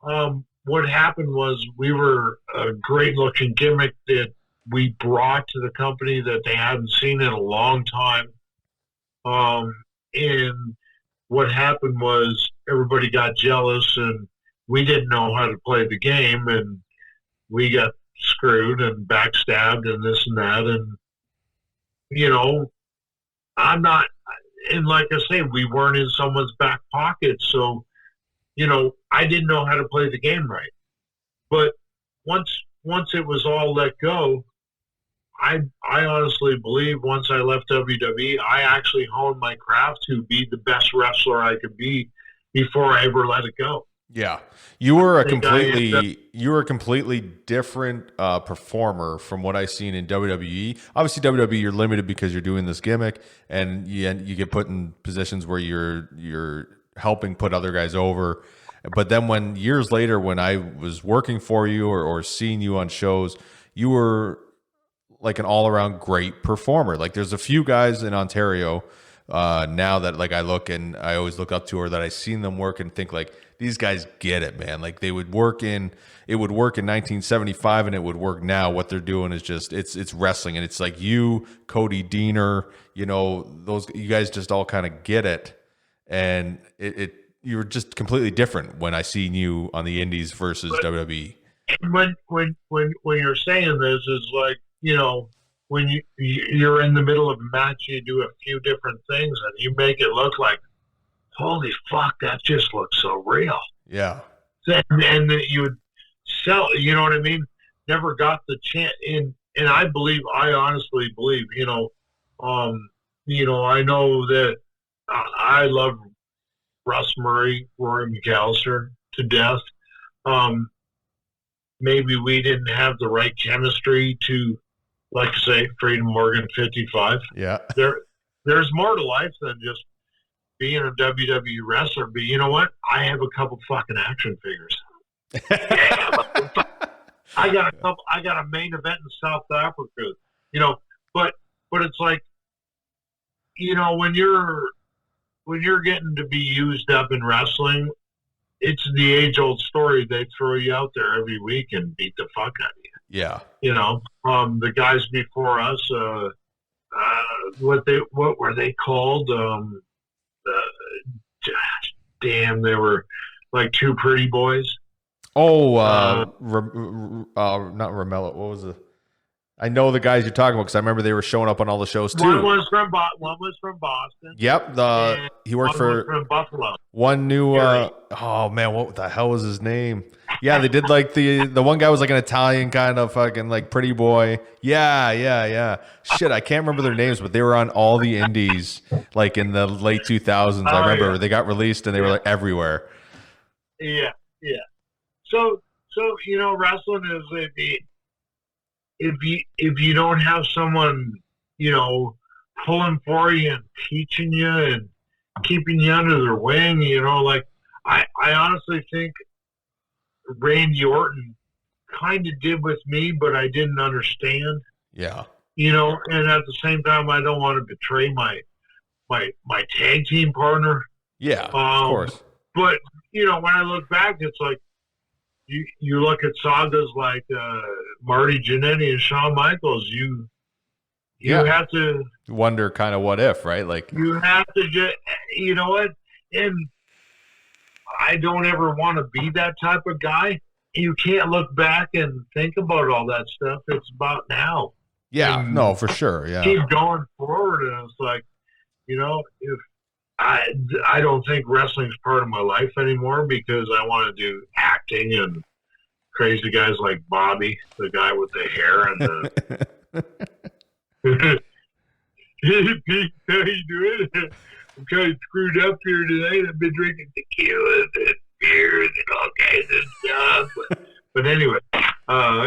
what happened was we were a great-looking gimmick that we brought to the company that they hadn't seen in a long time. And what happened was everybody got jealous and we didn't know how to play the game and we got screwed and backstabbed and this and that. And, I'm not, and like I say, we weren't in someone's back pocket. So, I didn't know how to play the game right. But once it was all let go, I honestly believe once I left WWE, I actually honed my craft to be the best wrestler I could be before I ever let it go. Yeah, you were a completely different performer from what I've seen in WWE. Obviously, WWE you're limited because you're doing this gimmick, and you get put in positions where you're helping put other guys over. But then when years later, when I was working for you or seeing you on shows, you were like an all-around great performer. Like there's a few guys in Ontario now that like I look and I always look up to, or that I seen them work and think like these guys get it, man. Like it would work in 1975 and it would work now. What they're doing is just it's wrestling, and it's like you, Cody Deaner, those you guys just all kind of get it, and you're just completely different when I seen you on the Indies versus WWE. When you're saying this is like, when you're in the middle of a match, you do a few different things and you make it look like, holy fuck, that just looks so real. Yeah. And you would sell, you know what I mean? Never got the chance. And I honestly believe, I know that I love Russ Murray, Robbie McAllister to death. Maybe we didn't have the right chemistry to, like I say, Freedom Morgan 55. Yeah. There's more to life than just being a WWE wrestler. But you know what? I have a couple fucking action figures. I got a main event in South Africa. But it's like, when you're getting to be used up in wrestling, it's the age-old story. They throw you out there every week and beat the fuck out of you. Yeah. The guys before us, what were they called? They were like two pretty boys. Oh, not Ramello. What was it? I know the guys you're talking about because I remember they were showing up on all the shows too. One was from Boston. Yep. He worked for Buffalo. One new. Oh man, what the hell was his name? Yeah, they did like the one guy was like an Italian kind of fucking like pretty boy. Yeah. Shit, I can't remember their names, but they were on all the indies like in the late 2000s. I remember they got released and they were like everywhere. Yeah, yeah. So wrestling is if you don't have someone, pulling for you and teaching you and keeping you under their wing, like I honestly think Randy Orton kind of did with me, but I didn't understand. Yeah. And at the same time, I don't want to betray my tag team partner. Yeah, of course. But when I look back, it's like you look at sagas like Marty Jannetty and Shawn Michaels. You have to wonder kind of what if, right? Like you have to just, what? And I don't ever want to be that type of guy. You can't look back and think about all that stuff. It's about now. Yeah, and no, for sure. Yeah. Keep going forward. And it's like, if I don't think wrestling's part of my life anymore because I want to do acting and crazy guys like Bobby, the guy with the hair and the. Hey, Pete, how you doing? I'm kind of screwed up here tonight. I've been drinking tequila and beers and all kinds of stuff. But anyway,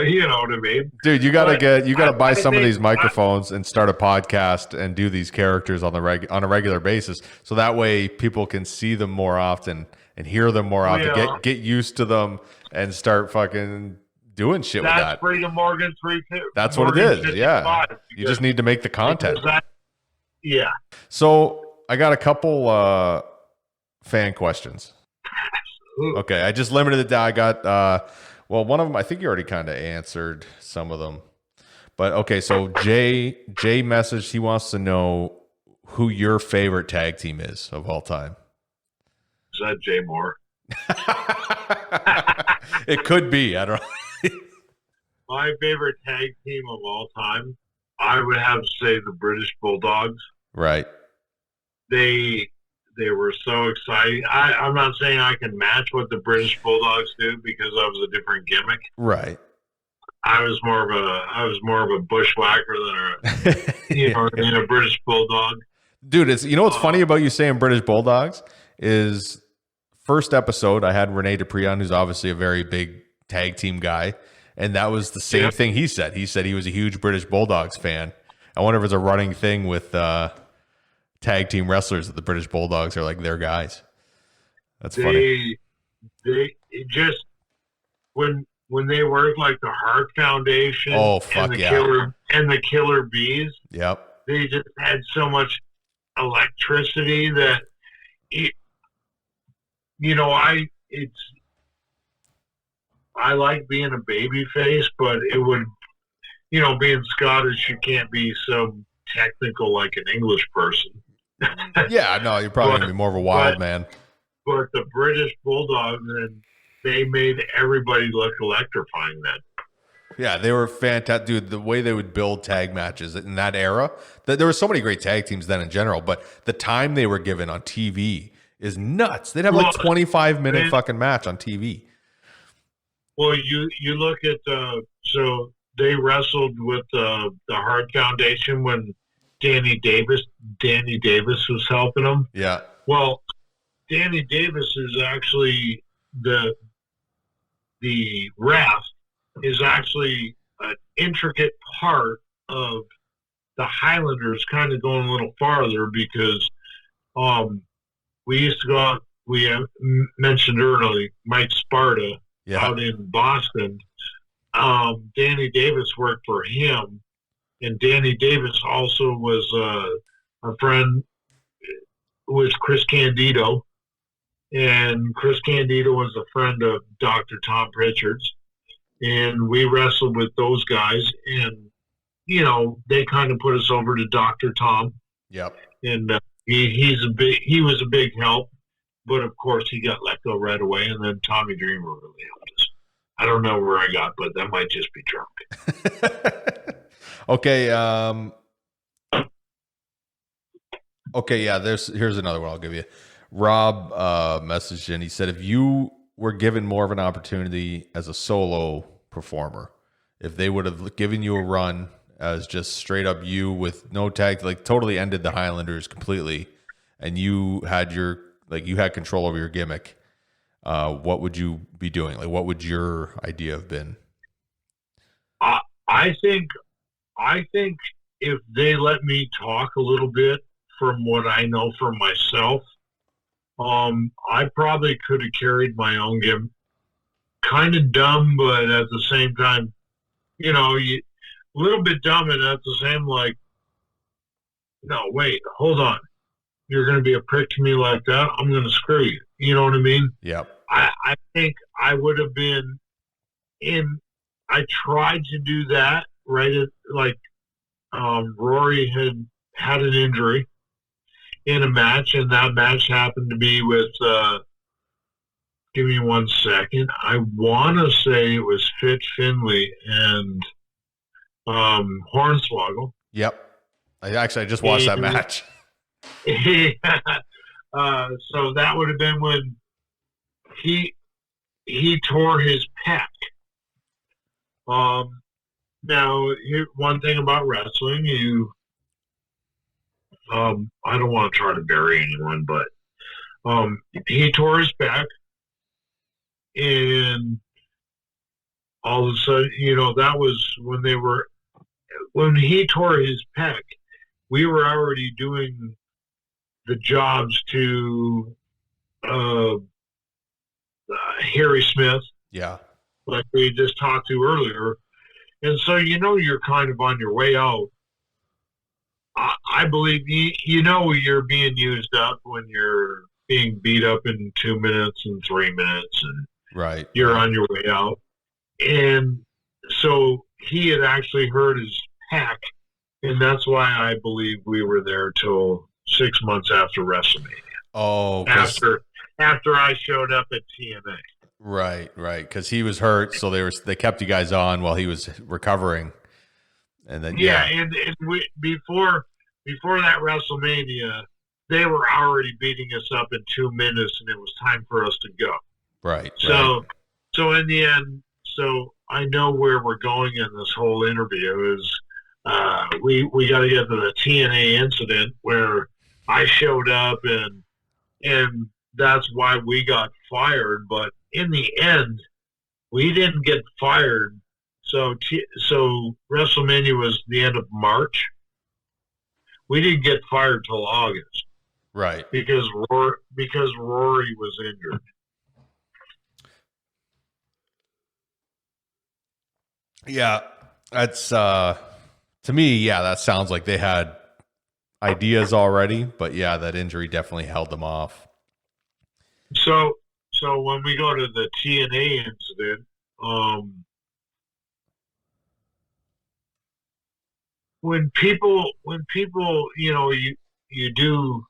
you know what I mean, dude. You gotta buy some of these microphones and start a podcast and do these characters on a regular basis, so that way people can see them more often and hear them more often. Get used to them and start fucking doing shit with that. Freedom Morgan 350. That's what it is. Yeah, you just need to make the content. Yeah. So I got a couple fan questions. Okay, I just limited it down. I got well, one of them I think you already kind of answered some of them. But okay, so Jay messaged, he wants to know who your favorite tag team is of all time. Is that Jay Moore? It could be. I don't know. My favorite tag team of all time, I would have to say the British Bulldogs. Right. They were so exciting. I'm not saying I can match what the British Bulldogs do because I was a different gimmick. Right. I was more of a bushwhacker than a British Bulldog. Dude, what's funny about you saying British Bulldogs is first episode I had Rene Dupree on, who's obviously a very big tag team guy, and that was the same thing he said. He said he was a huge British Bulldogs fan. I wonder if it's a running thing with tag team wrestlers that the British Bulldogs are like their guys. That's funny. They just when they worked like the Heart Foundation, and the Killer Bees. Yep. They just had so much electricity that I like being a baby face, but it would, being Scottish, you can't be so technical like an English person. Yeah, no, you're probably going to be more of a wild man. But the British Bulldogs, and they made everybody look electrifying then. Yeah, they were fantastic. Dude, the way they would build tag matches in that era, there were so many great tag teams then in general, but the time they were given on TV is nuts. They'd have like 25-minute fucking match on TV. Well, you look at, so they wrestled with the Heart Foundation when Danny Davis was helping them. Yeah. Well, Danny Davis is actually the ref is actually an intricate part of the Highlanders, kind of going a little farther because we used to go out. We mentioned earlier Mike Sparta out in Boston. Danny Davis worked for him. And Danny Davis also was a friend with Chris Candido. And Chris Candido was a friend of Dr. Tom Pritchard's. And we wrestled with those guys. And, they kind of put us over to Dr. Tom. Yep. And he was a big help. But, of course, he got let go right away. And then Tommy Dreamer really helped us. I don't know where I got, but that might just be drunk. Okay. Okay. Yeah. Here's another one I'll give you. Rob messaged in. He said, if you were given more of an opportunity as a solo performer, if they would have given you a run as just straight up you with no tag, like totally ended the Highlanders completely, and you had control over your gimmick, what would you be doing? Like, what would your idea have been? I think if they let me talk a little bit from what I know for myself, I probably could have carried my own gimmick. Kind of dumb, but at the same time, a little bit dumb, and at the same, like, no, wait, hold on. You're going to be a prick to me like that? I'm going to screw you. You know what I mean? Yep. I think I would have been I tried to do that, right? Rory had an injury in a match, and that match happened to be with, give me 1 second. I want to say it was Fit Finley and Hornswoggle. Yep. I just watched that match. So that would have been when he tore his pec. Now, one thing about wrestling, I don't want to try to bury anyone, but he tore his back, and all of a sudden, that was when he tore his pec, we were already doing the jobs to Harry Smith. Yeah. Like we just talked to earlier. And so, you're kind of on your way out. I believe, you're being used up when you're being beat up in 2 minutes and 3 minutes, and right, you're on your way out. And so he had actually hurt his pec, and that's why I believe we were there till 6 months after WrestleMania. Oh, after I showed up at TNA. Right, because he was hurt, so they kept you guys on while he was recovering, and then and we, before that WrestleMania, they were already beating us up in 2 minutes, and it was time for us to go. Right. So in the end, I know where we're going in this whole interview is we got to get to the TNA incident where I showed up, and that's why we got fired, but in the end, we didn't get fired. So WrestleMania was the end of March. We didn't get fired till August. Right. Because Rory was injured. Yeah, that's to me, yeah, that sounds like they had ideas already, but yeah, that injury definitely held them off. So when we go to the TNA incident, when people, you do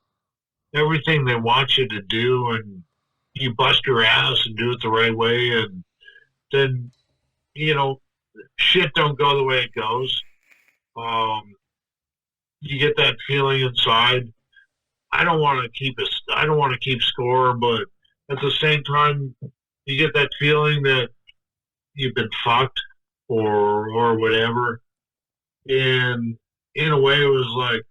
everything they want you to do, and you bust your ass and do it the right way, and then, shit don't go the way it goes. You get that feeling inside. I don't want to keep score, but at the same time, you get that feeling that you've been fucked or whatever. And in a way, it was like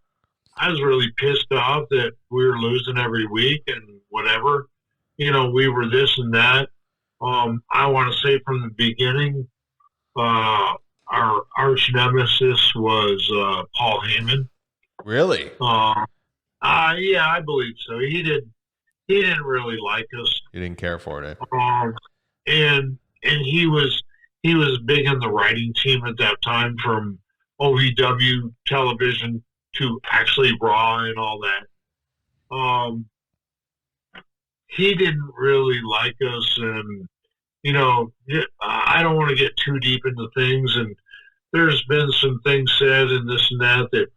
I was really pissed off that we were losing every week and whatever. We were this and that. I want to say from the beginning, our arch nemesis was Paul Heyman. Really? Yeah, I believe so. He didn't really like us. He didn't care for it. And he was big in the writing team at that time, from OVW television to actually Raw and all that. He didn't really like us, and I don't want to get too deep into things, and there's been some things said and this and that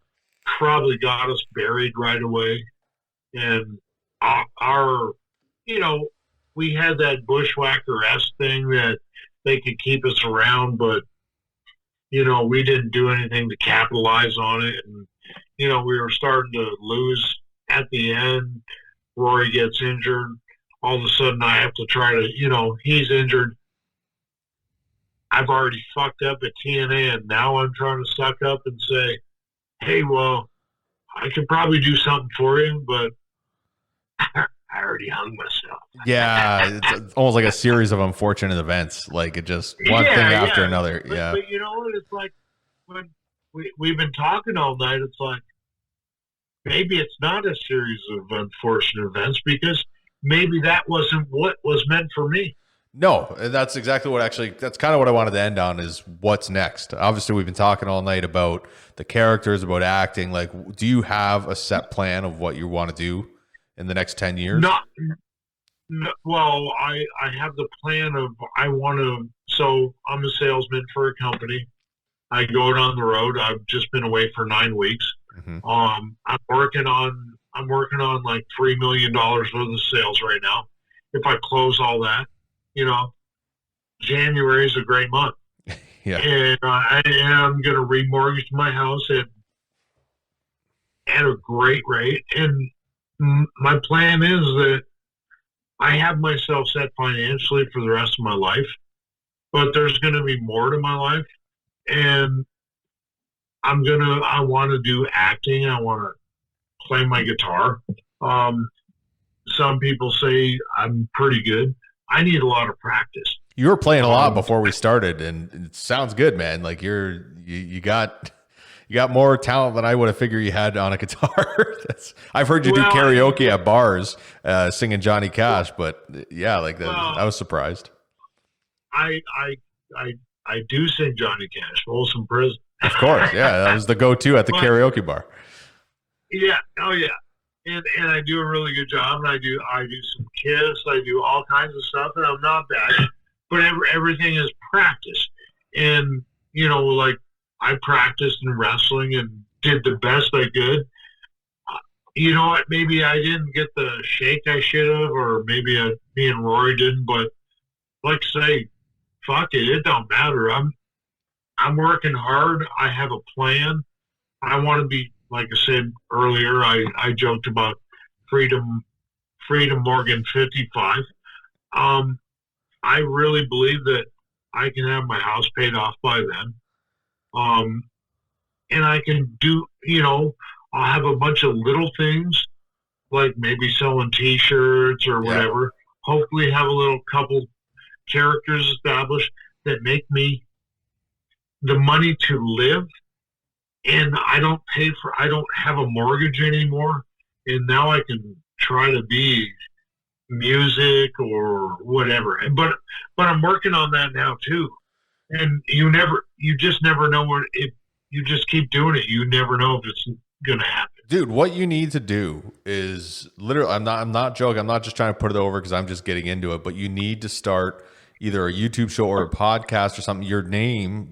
probably got us buried right away. And we had that bushwhacker-esque thing that they could keep us around, but we didn't do anything to capitalize on it. And we were starting to lose at the end. Rory gets injured. all of a sudden I have to try to, he's injured. I've already fucked up at TNA, and now I'm trying to suck up and say, hey, well, I could probably do something for you, but I already hung myself. Yeah, it's almost like a series of unfortunate events. Like it just one thing after another. But you know what? It's like when we've been talking all night, it's like maybe it's not a series of unfortunate events because maybe that wasn't what was meant for me. No, that's exactly that's kind of what I wanted to end on is what's next. Obviously, we've been talking all night about the characters, about acting. Like, do you have a set plan of what you want to do in the next 10 years? Well, I have the plan of so I'm a salesman for a company. I go out on the road. I've just been away for 9 weeks. Mm-hmm. I'm working on like $3 million worth of sales right now. If I close all that, January is a great month. Yeah. And I am going to remortgage my house at a great rate. And my plan is that I have myself set financially for the rest of my life, but there's going to be more to my life. And I want to do acting. I want to play my guitar. Some people say I'm pretty good. I need a lot of practice. You were playing a lot before we started, and it sounds good, man. Like you got more talent than I would have figured you had on a guitar. I've heard you do karaoke at bars, singing Johnny Cash, but yeah, like that. I was surprised. I do sing Johnny Cash, Folsom Prison. Of course, yeah, that was the go-to at the karaoke bar. Yeah, oh yeah. And I do a really good job, and I do some Kiss, I do all kinds of stuff, and I'm not bad, but everything is practice. And like I practiced in wrestling and did the best I could. You know what? Maybe I didn't get the shake I should have, or maybe me and Rory didn't. But like say, fuck it, it don't matter. I'm working hard. I have a plan. I want to be. Like I said earlier, I joked about Freedom Morgan 55. I really believe that I can have my house paid off by then. And I can do, I'll have a bunch of little things, like maybe selling T-shirts or whatever. Yeah. Hopefully have a little couple characters established that make me the money to live. And I don't have a mortgage anymore. And now I can try to be music or whatever. But I'm working on that now too. And you just never know if you just keep doing it. You never know if it's going to happen. Dude, what you need to do is literally, I'm not joking. I'm not just trying to put it over because I'm just getting into it, but you need to start either a YouTube show or a podcast or something.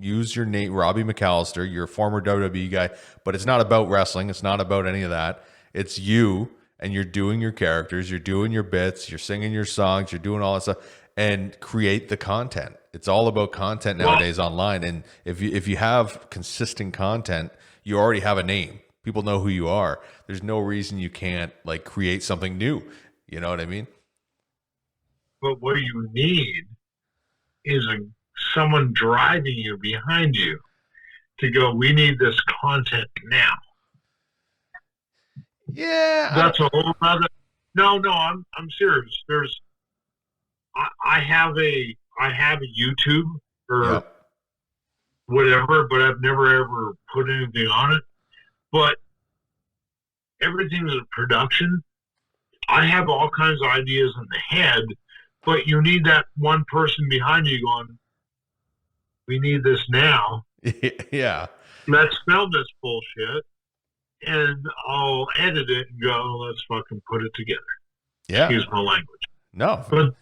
Use your name, Robbie McAllister. You're a former WWE guy, but it's not about wrestling. It's not about any of that. It's you, and you're doing your characters. You're doing your bits. You're singing your songs. You're doing all that stuff, and create the content. It's all about content nowadays online. And if you have consistent content, you already have a name. People know who you are. There's no reason you can't like create something new. You know what I mean? But what you need is someone driving you behind you to go, we need this content now. Yeah. That's a whole other. No, I'm serious. I have a YouTube or whatever, but I've never ever put anything on it. But everything's a production. I have all kinds of ideas in the head, but you need that one person behind you going, we need this now. Yeah. Let's film this bullshit, and I'll edit it and go, let's fucking put it together. Yeah. Excuse my language. No. But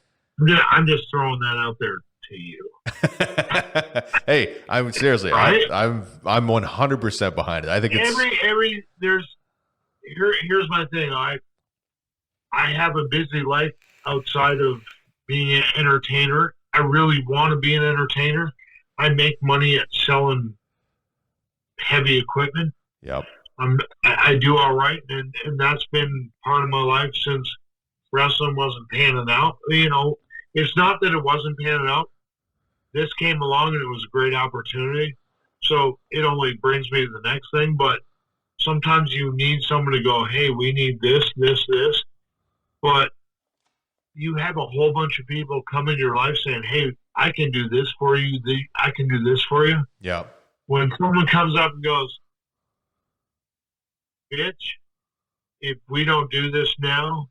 I'm just throwing that out there to you. Hey, I'm seriously, right? I'm 100% behind it. I think it's here's my thing. I have a busy life outside of being an entertainer. I really want to be an entertainer. I make money at selling heavy equipment. Yep. I do all right, and that's been part of my life since wrestling wasn't panning out. It's not that it wasn't panning out. This came along and it was a great opportunity. So it only brings me to the next thing. But sometimes you need someone to go, hey, we need this, this, this. But you have a whole bunch of people come in your life saying, hey, I can do this for you. I can do this for you. Yeah. When someone comes up and goes, bitch, if we don't do this now,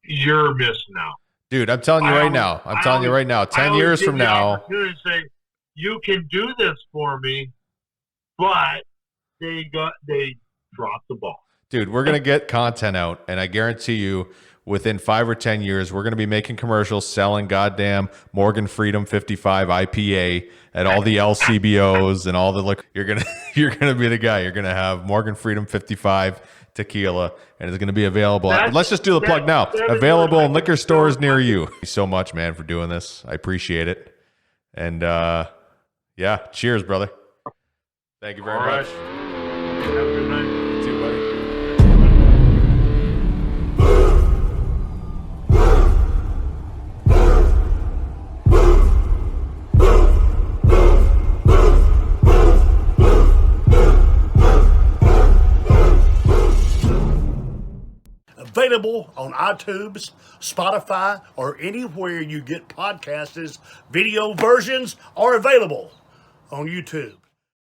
you're missing out. Dude, I'm telling you right now. 10 years from now. Say, you can do this for me, but they dropped the ball. Dude, we're going to get content out, and I guarantee you within 5 or 10 years, we're going to be making commercials selling goddamn Morgan Freedom 55 IPA at all the LCBOs and all the look. You're going to be the guy. You're going to have Morgan Freedom 55 tequila, and it's going to be available. Let's just do the plug now. Available in liquor stores near you. Thank you so much, man, for doing this. I appreciate it. And yeah, cheers, brother. Thank you very much. Have a good night. You too, buddy. Available on iTunes, Spotify, or anywhere you get podcasts. Video versions are available on YouTube.